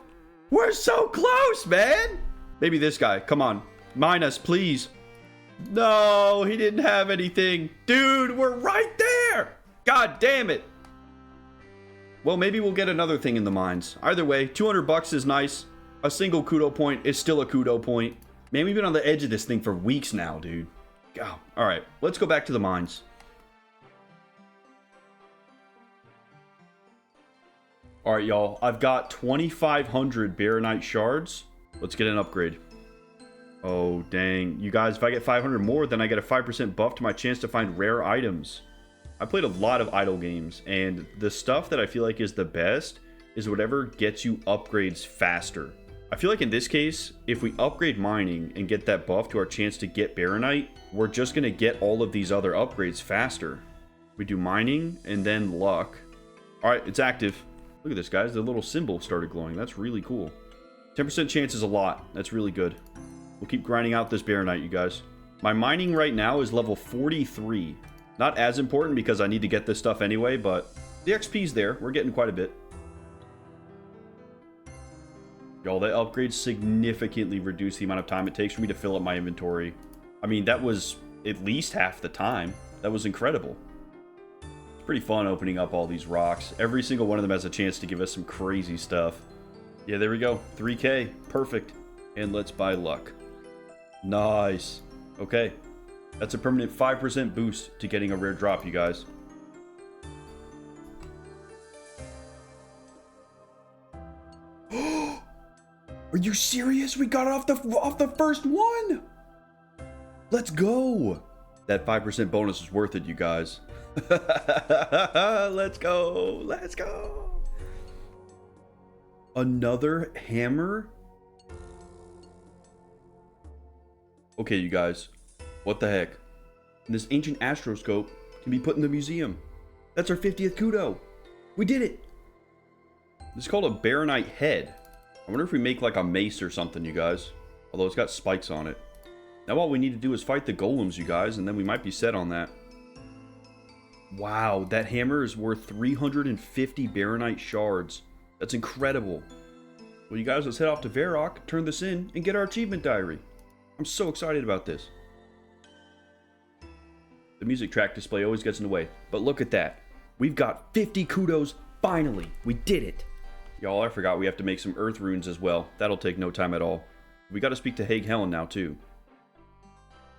We're so close, man. Maybe this guy. Come on. Mine us, please. No, he didn't have anything. Dude, we're right there. God damn it. Well, maybe we'll get another thing in the mines. Either way, 200 bucks is nice. A single kudo point is still a kudo point. Man, we've been on the edge of this thing for weeks now, dude. God. All right, let's go back to the mines. All right, y'all. I've got 2,500 Baronite shards. Let's get an upgrade. Oh, dang. You guys, if I get 500 more, then I get a 5% buff to my chance to find rare items. I played a lot of idle games, and the stuff that I feel like is the best is whatever gets you upgrades faster. I feel like in this case, if we upgrade mining and get that buff to our chance to get Baronite, we're just going to get all of these other upgrades faster. We do mining and then luck. All right, it's active. Look at this, guys. The little symbol started glowing. That's really cool. 10% chance is a lot. That's really good. We'll keep grinding out this Baronite, you guys. My mining right now is level 43. Not as important because I need to get this stuff anyway, but the XP's there. We're getting quite a bit. Y'all, that upgrade significantly reduced the amount of time it takes for me to fill up my inventory. I mean, that was at least half the time. That was incredible. It's pretty fun opening up all these rocks. Every single one of them has a chance to give us some crazy stuff. Yeah, there we go. 3K. Perfect. And let's buy luck. Nice. Okay. That's a permanent 5% boost to getting a rare drop, you guys. Are you serious? We got it off the first one. Let's go. That 5% bonus is worth it, you guys. Let's go. Let's go. Another hammer? Okay, you guys. What the heck? This ancient astroscope can be put in the museum. That's our 50th kudo. We did it. This is called a Baronite head. I wonder if we make like a mace or something, you guys. Although it's got spikes on it. Now all we need to do is fight the golems, you guys, and then we might be set on that. Wow, that hammer is worth 350 Baronite shards. That's incredible. Well, you guys, let's head off to Varrock, turn this in, and get our achievement diary. I'm so excited about this. The music track display always gets in the way, but look at that. We've got 50 kudos, finally. We did it. Y'all, I forgot we have to make some earth runes as well. That'll take no time at all. We gotta speak to Hague Helen now, too.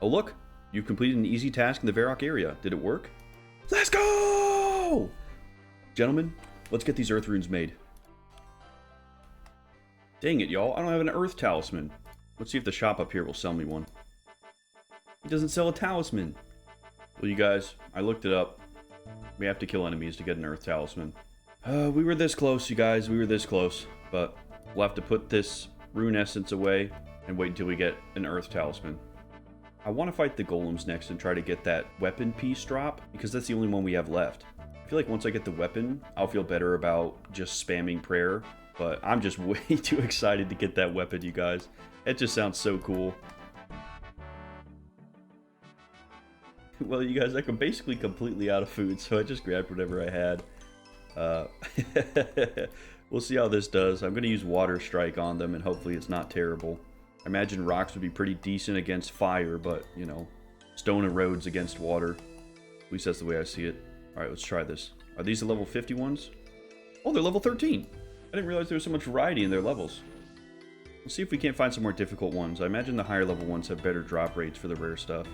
Oh, look. You've completed an easy task in the Varrock area. Did it work? Let's go! Gentlemen, let's get these earth runes made. Dang it, y'all. I don't have an earth talisman. Let's see if the shop up here will sell me one. It doesn't sell a talisman. Well, you guys, I looked it up. We have to kill enemies to get an earth talisman. We were this close, you guys. We were this close. But we'll have to put this rune essence away and wait until we get an earth talisman. I want to fight the golems next and try to get that weapon piece drop, because that's the only one we have left. I feel like once I get the weapon, I'll feel better about just spamming prayer. But I'm just way too excited to get that weapon, you guys. It just sounds so cool. Well, you guys, I'm basically completely out of food, so I just grabbed whatever I had. We'll see how this does. I'm going to use Water Strike on them, and hopefully it's not terrible. I imagine rocks would be pretty decent against fire, but, you know, stone erodes against water. At least that's the way I see it. Alright, let's try this. Are these the level 50 ones? Oh, they're level 13! I didn't realize there was so much variety in their levels. Let's see if we can't find some more difficult ones. I imagine the higher level ones have better drop rates for the rare stuff.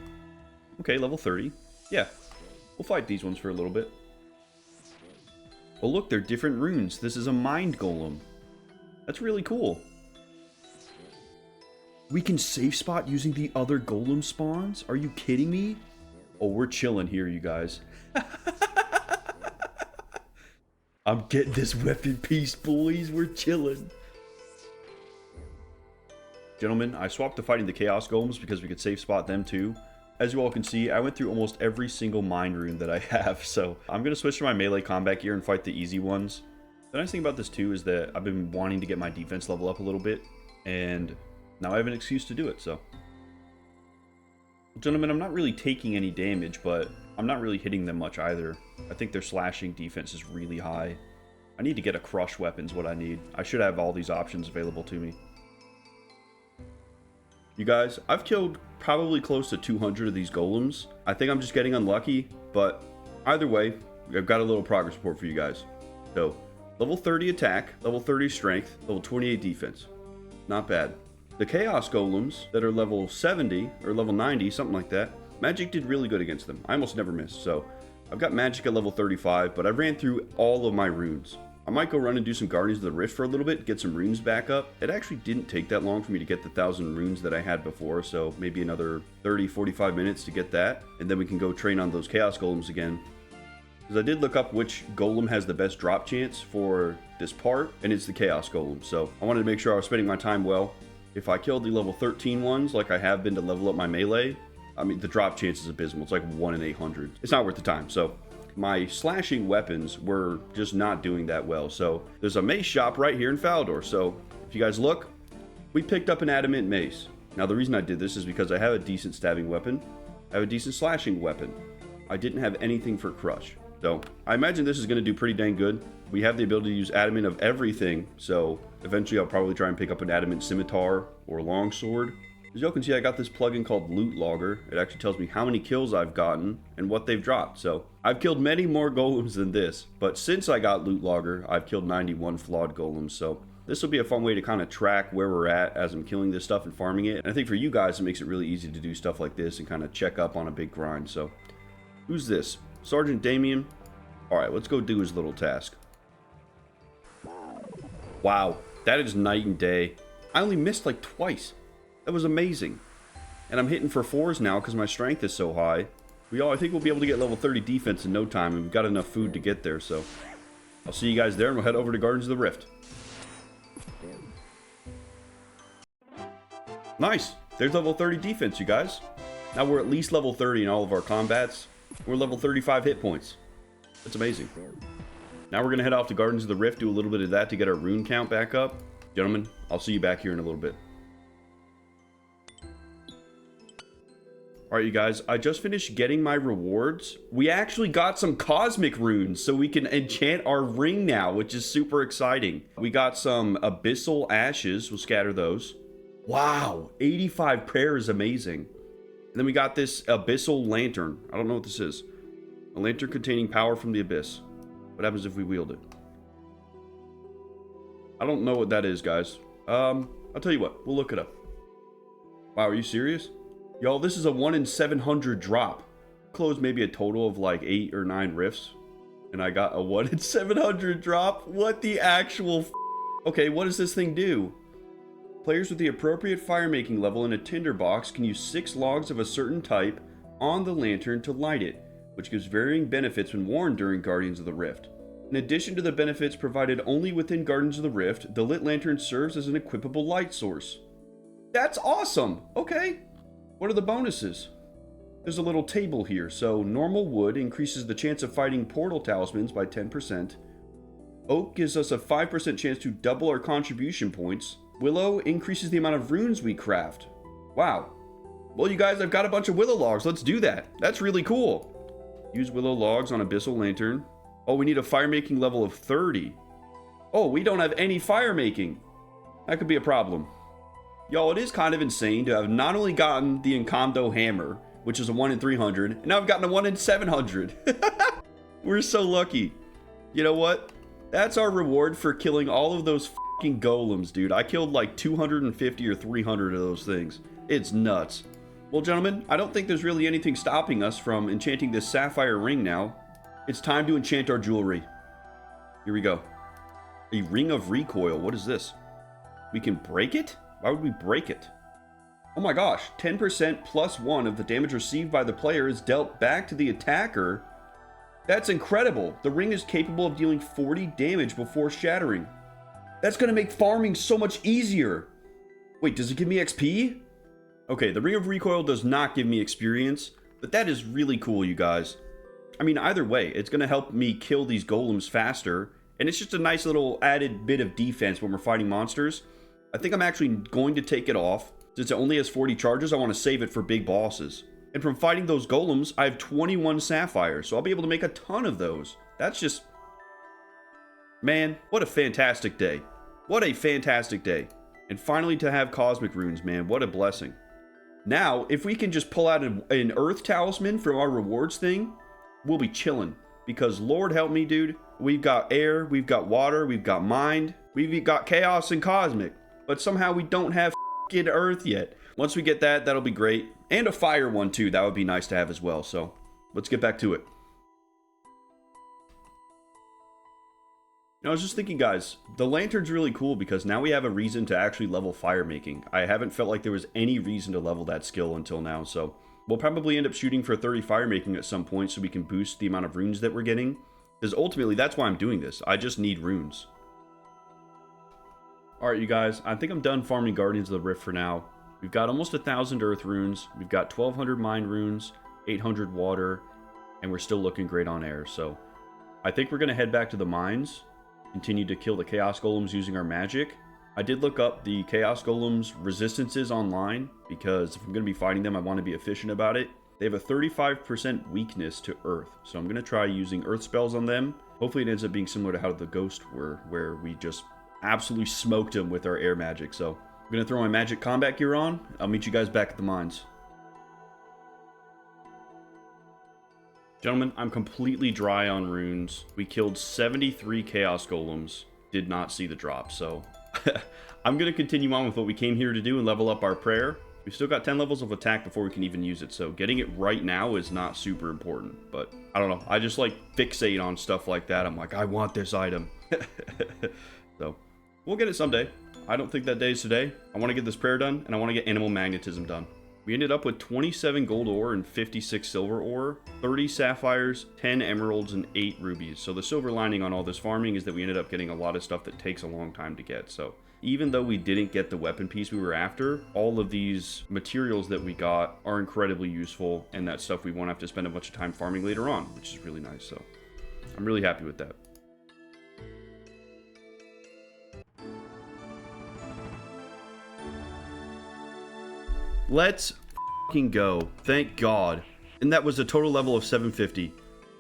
Okay, level 30. Yeah, we'll fight these ones for a little bit. Oh look, they're different runes. This is a mind golem. That's really cool. We can safe spot using the other golem spawns? Are you kidding me? Oh, we're chilling here, you guys. I'm getting this weapon piece, boys. We're chilling. Gentlemen, I swapped to fighting the Chaos Golems because we could safe spot them too. As you all can see, I went through almost every single mind rune that I have, so I'm going to switch to my melee combat gear and fight the easy ones. The nice thing about this too is that I've been wanting to get my defense level up a little bit, and now I have an excuse to do it, so. Well, gentlemen, I'm not really taking any damage, but I'm not really hitting them much either. I think their slashing defense is really high. I need to get a crush weapon's what I need. I should have all these options available to me. You guys, I've killed probably close to 200 of these golems. I think I'm just getting unlucky, but either way, I've got a little progress report for you guys. So, level 30 attack, level 30 strength, level 28 defense. Not bad. The Chaos Golems that are level 70 or level 90, something like that, magic did really good against them. I almost never missed, so I've got magic at level 35, but I ran through all of my runes. I might go run and do some Guardians of the Rift for a little bit, get some runes back up. It actually didn't take that long for me to get the 1,000 runes that I had before, so maybe another 30-45 minutes to get that, and then we can go train on those Chaos Golems again. Because I did look up which golem has the best drop chance for this part, and it's the Chaos Golem, so I wanted to make sure I was spending my time well. If I killed the level 13 ones, like I have been to level up my melee, I mean, the drop chance is abysmal. It's like 1 in 800. It's not worth the time, so my slashing weapons were just not doing that well. So there's a mace shop right here in Falador. So if you guys look, we picked up an adamant mace. Now the reason I did this is because I have a decent stabbing weapon. I have a decent slashing weapon. I didn't have anything for crush. So I imagine this is going to do pretty dang good. We have the ability to use adamant of everything. So eventually I'll probably try and pick up an adamant scimitar or longsword. As y'all can see, I got this plugin called Loot Logger. It actually tells me how many kills I've gotten and what they've dropped. So I've killed many more golems than this, but since I got Loot Logger, I've killed 91 flawed golems. So this will be a fun way to kind of track where we're at as I'm killing this stuff and farming it. And I think for you guys, it makes it really easy to do stuff like this and kind of check up on a big grind. So who's this? Sergeant Damien. All right, let's go do his little task. Wow, that is night and day. I only missed like twice. That was amazing. And I'm hitting for 4s now because my strength is so high. I think we'll be able to get level 30 defense in no time, and we've got enough food to get there, so I'll see you guys there, and we'll head over to Guardians of the Rift. Nice. There's level 30 defense, you guys. Now we're at least level 30 in all of our combats. We're level 35 hit points. That's amazing. Now we're going to head off to Guardians of the Rift, do a little bit of that to get our rune count back up. Gentlemen, I'll see you back here in a little bit. Alright, you guys, I just finished getting my rewards. We actually got some cosmic runes, so we can enchant our ring now, which is super exciting. We got some Abyssal ashes. We'll scatter those. Wow, 85 prayer is amazing. And then we got this Abyssal lantern. I don't know what this is. A lantern containing power from the abyss. What happens if we wield it? I don't know what that is, guys. I'll tell you what. We'll look it up. Wow, are you serious? Y'all, this is a 1 in 700 drop. Closed maybe a total of like 8 or 9 rifts. And I got a 1 in 700 drop. What the actual f. Okay, what does this thing do? Players with the appropriate fire-making level in a tinderbox can use 6 logs of a certain type on the lantern to light it, which gives varying benefits when worn during Guardians of the Rift. In addition to the benefits provided only within Guardians of the Rift, the lit lantern serves as an equipable light source. That's awesome! Okay. What are the bonuses? There's a little table here. So normal wood increases the chance of fighting portal talismans by 10%. Oak gives us a 5% chance to double our contribution points. Willow increases the amount of runes we craft. Wow. Well, you guys, I've got a bunch of willow logs. Let's do that. That's really cool. Use willow logs on Abyssal lantern. Oh, we need a fire making level of 30. Oh, we don't have any fire making. That could be a problem. Y'all, it is kind of insane to have not only gotten the Enchanting hammer, which is a 1 in 300, and now I've gotten a 1 in 700. We're so lucky. You know what? That's our reward for killing all of those fucking golems, dude. I killed like 250 or 300 of those things. It's nuts. Well, gentlemen, I don't think there's really anything stopping us from enchanting this sapphire ring now. It's time to enchant our jewelry. Here we go. A ring of recoil. What is this? We can break it? Why would we break it? Oh my gosh, 10% plus 1 of the damage received by the player is dealt back to the attacker. That's incredible. The ring is capable of dealing 40 damage before shattering. That's going to make farming so much easier. Wait, does it give me XP? Okay, the ring of recoil does not give me experience, but that is really cool, you guys. I mean, either way, it's going to help me kill these golems faster, and it's just a nice little added bit of defense when we're fighting monsters. I think I'm actually going to take it off. Since it only has 40 charges, I want to save it for big bosses. And from fighting those golems, I have 21 sapphires, so I'll be able to make a ton of those. That's just... Man, what a fantastic day. What a fantastic day. And finally to have cosmic runes, man, what a blessing. Now, if we can just pull out an Earth Talisman from our rewards thing, we'll be chilling. Because Lord help me, dude, we've got air, we've got water, we've got mind, we've got chaos and cosmic. But somehow we don't have f***ing Earth yet. Once we get that, that'll be great. And a fire one too, that would be nice to have as well. So, let's get back to it. I was just thinking, guys, the lantern's really cool because now we have a reason to actually level fire making. I haven't felt like there was any reason to level that skill until now, so we'll probably end up shooting for 30 fire making at some point so we can boost the amount of runes that we're getting. Because ultimately, that's why I'm doing this. I just need runes. Alright, you guys, I think I'm done farming Guardians of the Rift for now. We've got almost 1,000 earth runes, we've got 1,200 mind runes, 800 water, and we're still looking great on air, so I think we're going to head back to the mines. Continue to kill the Chaos Golems using our magic. I did look up the Chaos Golems resistances online because if I'm going to be fighting them, I want to be efficient about it. They have a 35% weakness to Earth, so I'm going to try using Earth spells on them. Hopefully it ends up being similar to how the Ghost were, where we just absolutely smoked them with our air magic. So I'm going to throw my magic combat gear on. I'll meet you guys back at the mines. Gentlemen, I'm completely dry on runes. We killed 73 Chaos Golems. Did not see the drop, so I'm going to continue on with what we came here to do and level up our prayer. We've still got 10 levels of attack before we can even use it, so getting it right now is not super important. But I don't know, I just like fixate on stuff like that. I'm like, I want this item. So we'll get it someday. I don't think that day is today. I want to get this prayer done, and I want to get Animal Magnetism done. We ended up with 27 gold ore and 56 silver ore, 30 sapphires, 10 emeralds, and 8 rubies. So the silver lining on all this farming is that we ended up getting a lot of stuff that takes a long time to get. So even though we didn't get the weapon piece we were after, all of these materials that we got are incredibly useful, and that stuff we won't have to spend a bunch of time farming later on, which is really nice. So I'm really happy with that. Let's fucking go. Thank God. And that was a total level of 750.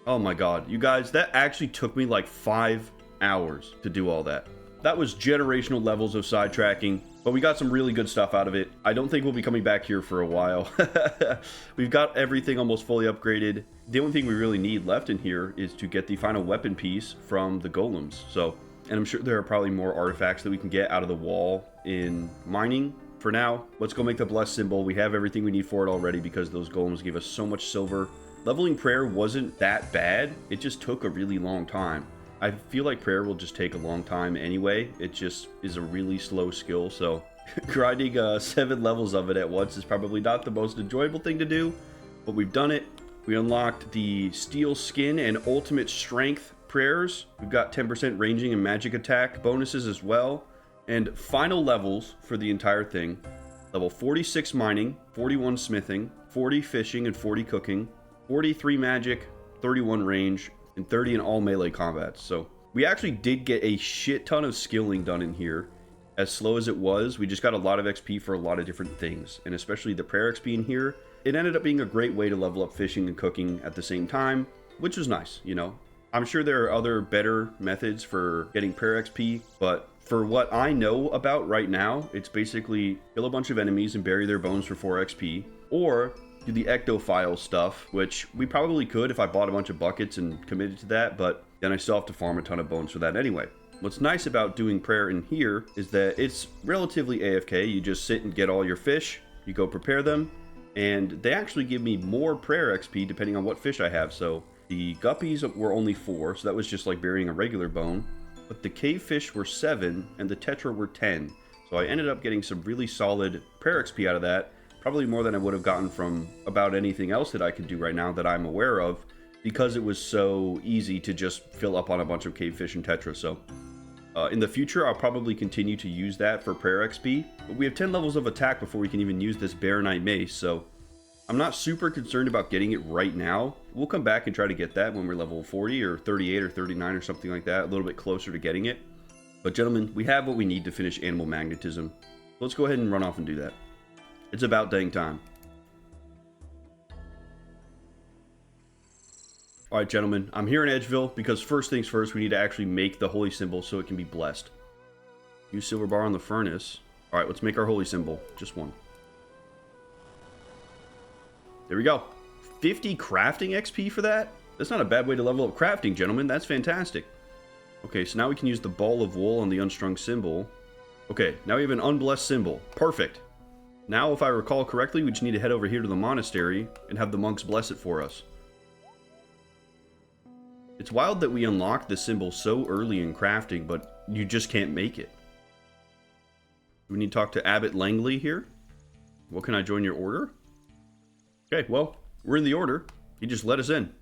Oh my God. You guys, that actually took me like 5 hours to do all that. That was generational levels of sidetracking, but we got some really good stuff out of it. I don't think we'll be coming back here for a while. We've got everything almost fully upgraded. The only thing we really need left in here is to get the final weapon piece from the golems. So, and I'm sure there are probably more artifacts that we can get out of the wall in mining. For now, let's go make the blessed symbol. We have everything we need for it already because those golems gave us so much silver. Leveling prayer wasn't that bad. It just took a really long time. I feel like prayer will just take a long time anyway. It just is a really slow skill. So grinding 7 levels of it at once is probably not the most enjoyable thing to do, but we've done it. We unlocked the steel skin and ultimate strength prayers. We've got 10% ranging and magic attack bonuses as well. And final levels for the entire thing: level 46 mining, 41 smithing, 40 fishing and 40 cooking, 43 magic, 31 range, and 30 in all melee combats. So we actually did get a shit ton of skilling done in here. As slow as it was, we just got a lot of XP for a lot of different things, and especially the prayer XP in here. It ended up being a great way to level up fishing and cooking at the same time, which was nice, you know. I'm sure there are other better methods for getting prayer XP, but for what I know about right now, it's basically kill a bunch of enemies and bury their bones for 4 XP, or do the ectophile stuff, which we probably could if I bought a bunch of buckets and committed to that, but then I still have to farm a ton of bones for that anyway. What's nice about doing prayer in here is that it's relatively AFK. You just sit and get all your fish, you go prepare them, and they actually give me more prayer XP depending on what fish I have. So the guppies were only 4, so that was just like burying a regular bone. But the cave fish were 7 and the tetra were 10. So I ended up getting some really solid prayer XP out of that. Probably more than I would have gotten from about anything else that I could do right now that I'm aware of, because it was so easy to just fill up on a bunch of cave fish and tetra. So in the future, I'll probably continue to use that for prayer XP. But we have 10 levels of attack before we can even use this Baronite mace. So I'm not super concerned about getting it right now. We'll come back and try to get that when we're level 40 or 38 or 39 or something like that, a little bit closer to getting it. But gentlemen, we have what we need to finish Animal Magnetism. Let's go ahead and run off and do that. It's about dang time. Alright gentlemen, I'm here in Edgeville because first things first, we need to actually make the holy symbol so it can be blessed. Use silver bar on the furnace. Alright, let's make our holy symbol. Just one. There we go. 50 crafting XP for that? That's not a bad way to level up crafting, gentlemen. That's fantastic. Okay, so now we can use the ball of wool on the unstrung symbol. Okay, now we have an unblessed symbol. Perfect. Now, if I recall correctly, we just need to head over here to the monastery and have the monks bless it for us. It's wild that we unlocked the symbol so early in crafting, but you just can't make it. We need to talk to Abbot Langley here. What can I join your order? Okay, well, we're in the order. He just let us in.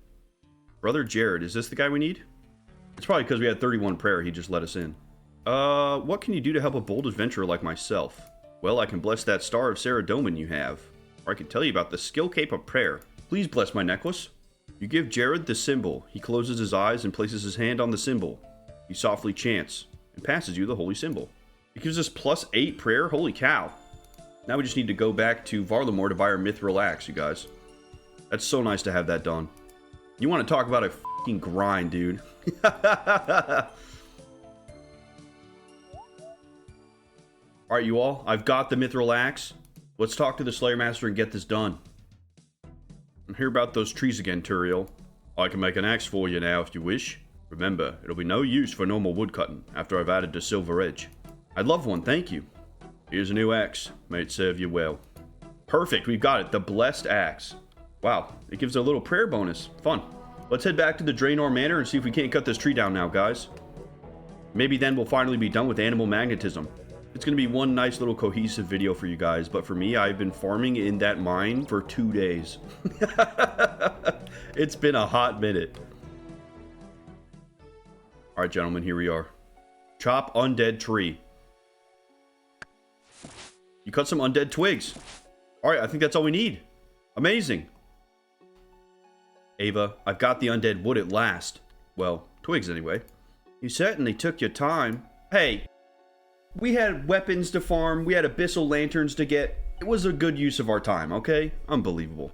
Brother Jared, is this the guy we need? It's probably because we had 31 prayer, he just let us in. What can you do to help a bold adventurer like myself? Well, I can bless that Star of Saradomin you have. Or I can tell you about the skill cape of prayer. Please bless my necklace. You give Jared the symbol. He closes his eyes and places his hand on the symbol. He softly chants and passes you the holy symbol. It gives us +8 prayer. Holy cow. Now we just need to go back to Varlamore to buy our mithril axe, you guys. That's so nice to have that done. You want to talk about a fucking grind, dude. Alright, you all. I've got the mithril axe. Let's talk to the Slayer Master and get this done. And hear about those trees again, Turiel. I can make an axe for you now if you wish. Remember, it'll be no use for normal woodcutting after I've added the silver edge. I'd love one, thank you. Here's a new axe. May it serve you well. Perfect, we've got it. The blessed axe. Wow, it gives a little prayer bonus. Fun. Let's head back to the Draenor Manor and see if we can't cut this tree down now, guys. Maybe then we'll finally be done with Animal Magnetism. It's going to be one nice little cohesive video for you guys, but for me, I've been farming in that mine for 2 days. It's been a hot minute. Alright, gentlemen, here we are. Chop undead tree. You cut some undead twigs. Alright, I think that's all we need. Amazing. Ava, I've got the undead wood at last. Well, twigs anyway. You certainly took your time. Hey, we had weapons to farm, we had abyssal lanterns to get. It was a good use of our time, okay? Unbelievable.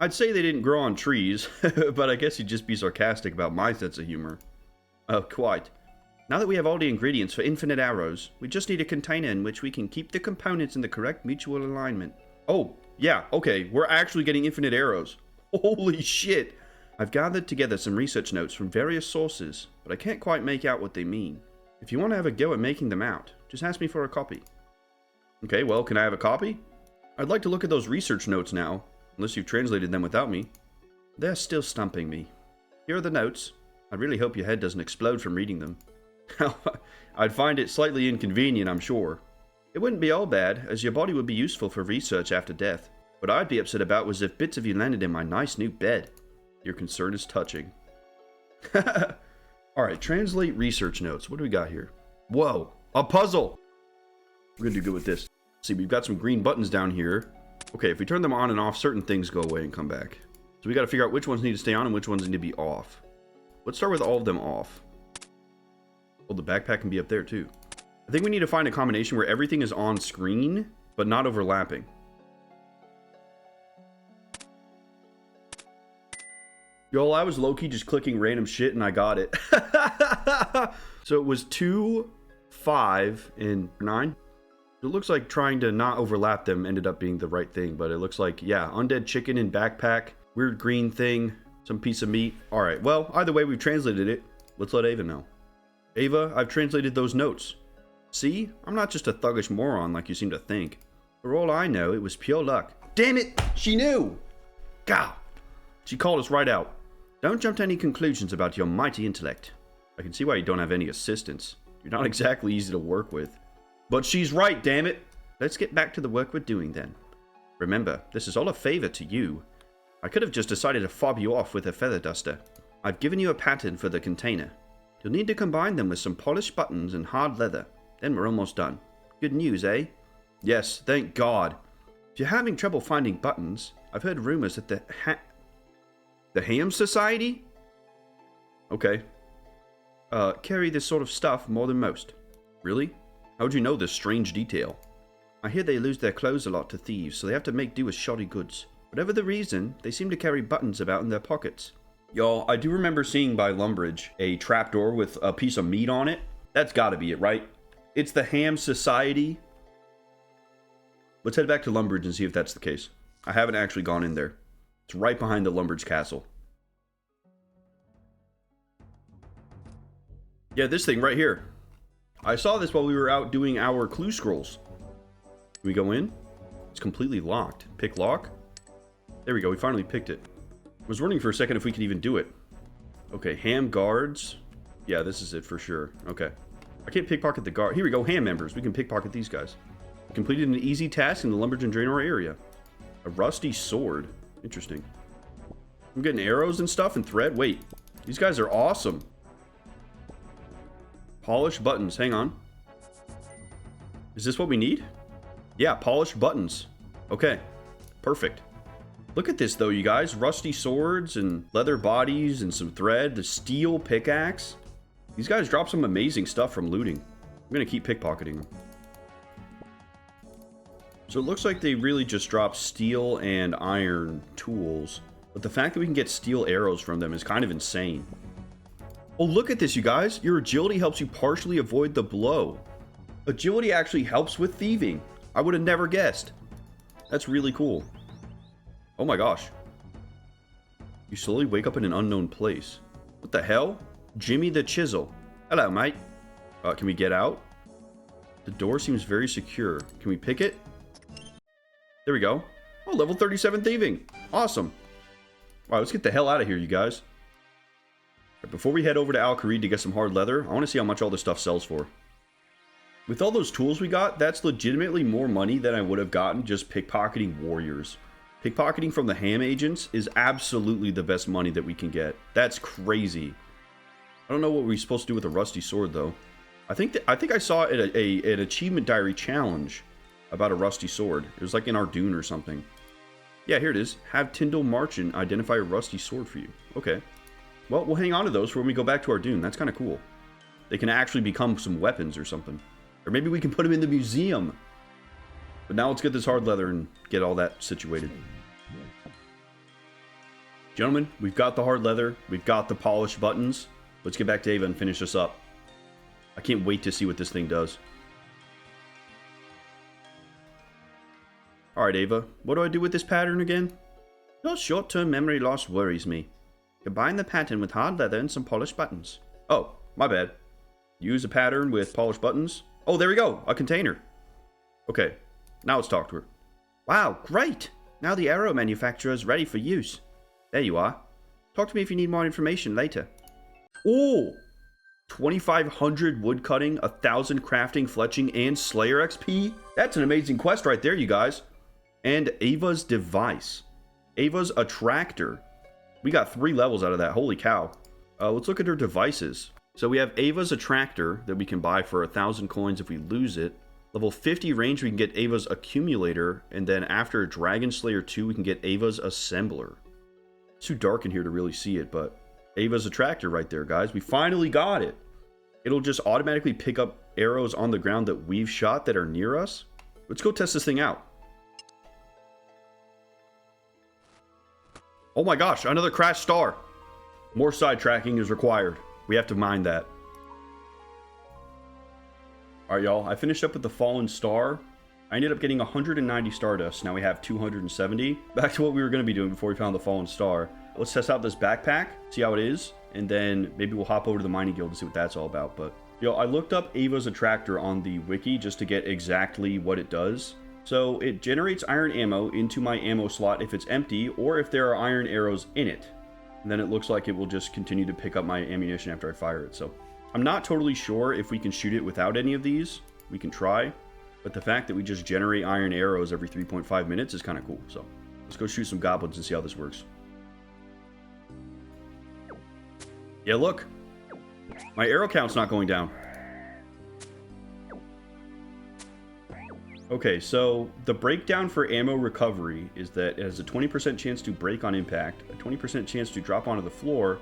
I'd say they didn't grow on trees, but I guess you'd just be sarcastic about my sense of humor. Oh, quite. Now that we have all the ingredients for infinite arrows, we just need a container in which we can keep the components in the correct mutual alignment. Oh, yeah, okay, we're actually getting infinite arrows. Holy shit! I've gathered together some research notes from various sources, but I can't quite make out what they mean. If you want to have a go at making them out, just ask me for a copy. Okay, well, can I have a copy? I'd like to look at those research notes now, unless you've translated them without me. They're still stumping me. Here are the notes. I really hope your head doesn't explode from reading them. I'd find it slightly inconvenient, I'm sure. It wouldn't be all bad, as your body would be useful for research after death. What I'd be upset about was if bits of you landed in my nice new bed. Your concern is touching. Alright, translate research notes. What do we got here? Whoa, a puzzle! We're gonna do good with this. See, we've got some green buttons down here. Okay, if we turn them on and off, certain things go away and come back. So we gotta figure out which ones need to stay on and which ones need to be off. Let's start with all of them off. Oh, the backpack can be up there too. I think we need to find a combination where everything is on screen, but not overlapping. Yo, I was low-key just clicking random shit and I got it. So it was 2, 5, and 9. It looks like trying to not overlap them ended up being the right thing, but it looks like, yeah, undead chicken and backpack, weird green thing, some piece of meat. Alright, well, either way, we've translated it. Let's let Ava know. Ava, I've translated those notes. See? I'm not just a thuggish moron like you seem to think. For all I know, it was pure luck. Damn it! She knew! God! She called us right out. Don't jump to any conclusions about your mighty intellect. I can see why you don't have any assistants. You're not exactly easy to work with. But she's right, damn it! Let's get back to the work we're doing then. Remember, this is all a favor to you. I could have just decided to fob you off with a feather duster. I've given you a pattern for the container. You'll need to combine them with some polished buttons and hard leather. Then we're almost done. Good news, eh? Yes, thank God. If you're having trouble finding buttons, I've heard rumors that the Ham Society? Okay. Carry this sort of stuff more than most. Really? How'd you know this strange detail? I hear they lose their clothes a lot to thieves, so they have to make do with shoddy goods. Whatever the reason, they seem to carry buttons about in their pockets. Y'all, I do remember seeing by Lumbridge a trapdoor with a piece of meat on it. That's gotta be it, right? It's the Ham Society. Let's head back to Lumbridge and see if that's the case. I haven't actually gone in there. It's right behind the Lumbridge Castle. Yeah, this thing right here. I saw this while we were out doing our clue scrolls. Can we go in? It's completely locked. Pick lock. There we go. We finally picked it. I was wondering for a second if we could even do it. Okay, ham guards. Yeah, this is it for sure. Okay. I can't pickpocket the guard. Here we go, ham members. We can pickpocket these guys. Completed an easy task in the Lumbridge and Gielinor area. A rusty sword. Interesting. I'm getting arrows and stuff and thread. Wait, these guys are awesome. Polish buttons. Hang on. Is this what we need? Yeah, polished buttons. Okay, perfect. Look at this though, you guys. Rusty swords and leather bodies and some thread. The steel pickaxe. These guys drop some amazing stuff from looting. I'm gonna keep pickpocketing them. So it looks like they really just drop steel and iron tools. But the fact that we can get steel arrows from them is kind of insane. Oh, look at this, you guys. Your agility helps you partially avoid the blow. Agility actually helps with thieving. I would have never guessed. That's really cool. Oh my gosh. You slowly wake up in an unknown place. What the hell? Jimmy the Chisel. Hello, mate. Can we get out? The door seems very secure. Can we pick it? There we go. Oh, level 37 thieving. Awesome. Alright, let's get the hell out of here, you guys. Before we head over to Al Kharid to get some hard leather, I want to see how much all this stuff sells for. With all those tools we got, that's legitimately more money than I would have gotten just pickpocketing warriors. Pickpocketing from the ham agents is absolutely the best money that we can get. That's crazy. I don't know what we're supposed to do with a rusty sword, though. I think I saw an achievement diary challenge about a rusty sword. It was like in Ardoon or something. Yeah, here it is. Have Tyndall Marchant identify a rusty sword for you. Okay. Well, we'll hang on to those for when we go back to Ardoon. That's kind of cool. They can actually become some weapons or something. Or maybe we can put them in the museum. But now let's get this hard leather and get all that situated. Gentlemen, we've got the hard leather. We've got the polished buttons. Let's get back to Ava and finish this up. I can't wait to see what this thing does. Alright, Ava. What do I do with this pattern again? Your short-term memory loss worries me. Combine the pattern with hard leather and some polished buttons. Oh, my bad. Use a pattern with polished buttons. Oh, there we go. A container. Okay. Now let's talk to her. Wow, great. Now the arrow manufacturer is ready for use. There you are. Talk to me if you need more information later. Oh! 2,500 woodcutting, 1,000 crafting, fletching, and slayer XP? That's an amazing quest right there, you guys. And Ava's device. Ava's attractor. We got 3 levels out of that. Holy cow. Let's look at her devices. So we have Ava's attractor that we can buy for 1,000 coins if we lose it. Level 50 range, we can get Ava's accumulator. And then after Dragon Slayer 2, we can get Ava's assembler. It's too dark in here to really see it, but Ava's attractor right there, guys. We finally got it. It'll just automatically pick up arrows on the ground that we've shot that are near us. Let's go test this thing out. Oh my gosh, another crashed star. More sidetracking is required. We have to mine that. Alright, y'all. I finished up with the fallen star. I ended up getting 190 stardust. Now we have 270. Back to what we were going to be doing before we found the fallen star. Let's test out this backpack, see how it is, and then maybe we'll hop over to the mining guild and see what that's all about. But, yo, I looked up Ava's attractor on the wiki just to get exactly what it does. So it generates iron ammo into my ammo slot if it's empty, or if there are iron arrows in it. And then it looks like it will just continue to pick up my ammunition after I fire it. So I'm not totally sure if we can shoot it without any of these. We can try. But the fact that we just generate iron arrows every 3.5 minutes is kind of cool. So let's go shoot some goblins and see how this works. Yeah, look. My arrow count's not going down. Okay, so the breakdown for ammo recovery is that it has a 20% chance to break on impact, a 20% chance to drop onto the floor,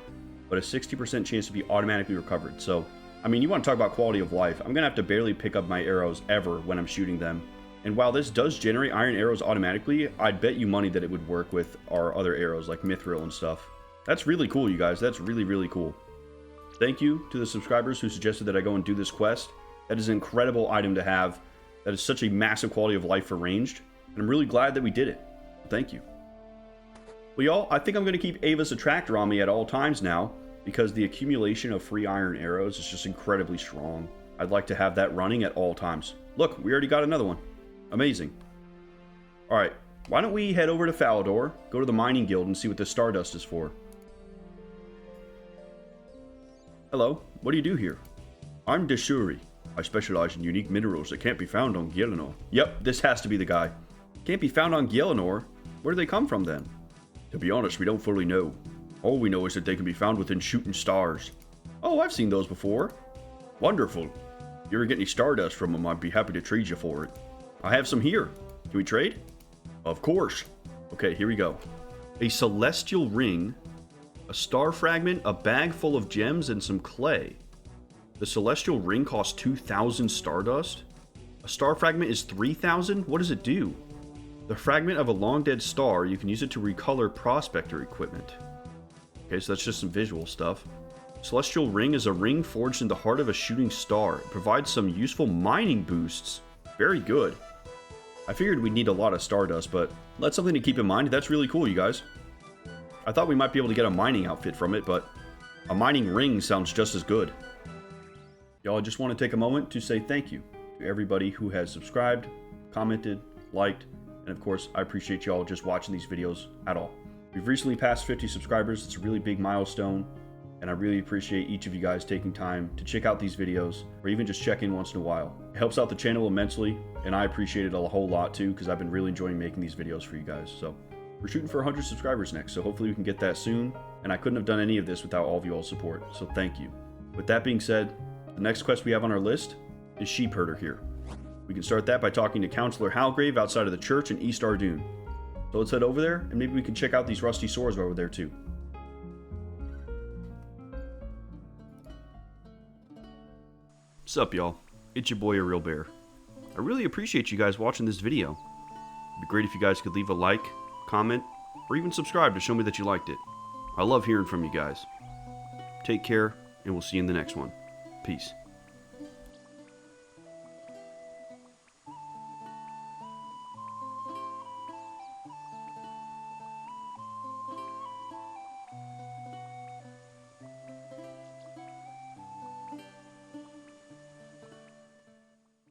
but a 60% chance to be automatically recovered. So, I mean, you want to talk about quality of life. I'm going to have to barely pick up my arrows ever when I'm shooting them. And while this does generate iron arrows automatically, I'd bet you money that it would work with our other arrows like mithril and stuff. That's really cool, you guys. That's really, really cool. Thank you to the subscribers who suggested that I go and do this quest. That is an incredible item to have. That is such a massive quality of life for ranged. And I'm really glad that we did it. Thank you. Well, y'all, I think I'm going to keep Ava's Attractor on me at all times now, because the accumulation of free iron arrows is just incredibly strong. I'd like to have that running at all times. Look, we already got another one. Amazing. Alright, why don't we head over to Falador, go to the mining guild, and see what this stardust is for. Hello, what do you do here? I'm Deshuri. I specialize in unique minerals that can't be found on Gielinor. Yep, this has to be the guy. Can't be found on Gielinor? Where do they come from then? To be honest, we don't fully know. All we know is that they can be found within shooting stars. Oh, I've seen those before. Wonderful. If you ever get any stardust from them, I'd be happy to trade you for it. I have some here. Can we trade? Of course. Okay, here we go. A celestial ring, a star fragment, a bag full of gems, and some clay. The celestial ring costs 2,000 stardust. A star fragment is 3,000? What does it do? The fragment of a long dead star, you can use it to recolor prospector equipment. Okay, so that's just some visual stuff. Celestial ring is a ring forged in the heart of a shooting star. It provides some useful mining boosts. Very good. I figured we'd need a lot of stardust, but that's something to keep in mind. That's really cool, you guys. I thought we might be able to get a mining outfit from it, but a mining ring sounds just as good. Y'all, I just want to take a moment to say thank you to everybody who has subscribed, commented, liked, and of course, I appreciate y'all just watching these videos at all. We've recently passed 50 subscribers. It's a really big milestone, and I really appreciate each of you guys taking time to check out these videos, or even just check in once in a while. It helps out the channel immensely, and I appreciate it a whole lot too, because I've been really enjoying making these videos for you guys. So we're shooting for 100 subscribers next, so hopefully we can get that soon, and I couldn't have done any of this without all of you all's support, so thank you. With that being said, the next quest we have on our list is Sheep Herder here. We can start that by talking to Counselor Halgrave outside of the church in East Ardoon. So let's head over there, and maybe we can check out these rusty swords over there too. Sup, y'all? It's your boy, A Real Bear. I really appreciate you guys watching this video. It'd be great if you guys could leave a like, comment, or even subscribe to show me that you liked it. I love hearing from you guys. Take care, and we'll see you in the next one. Peace.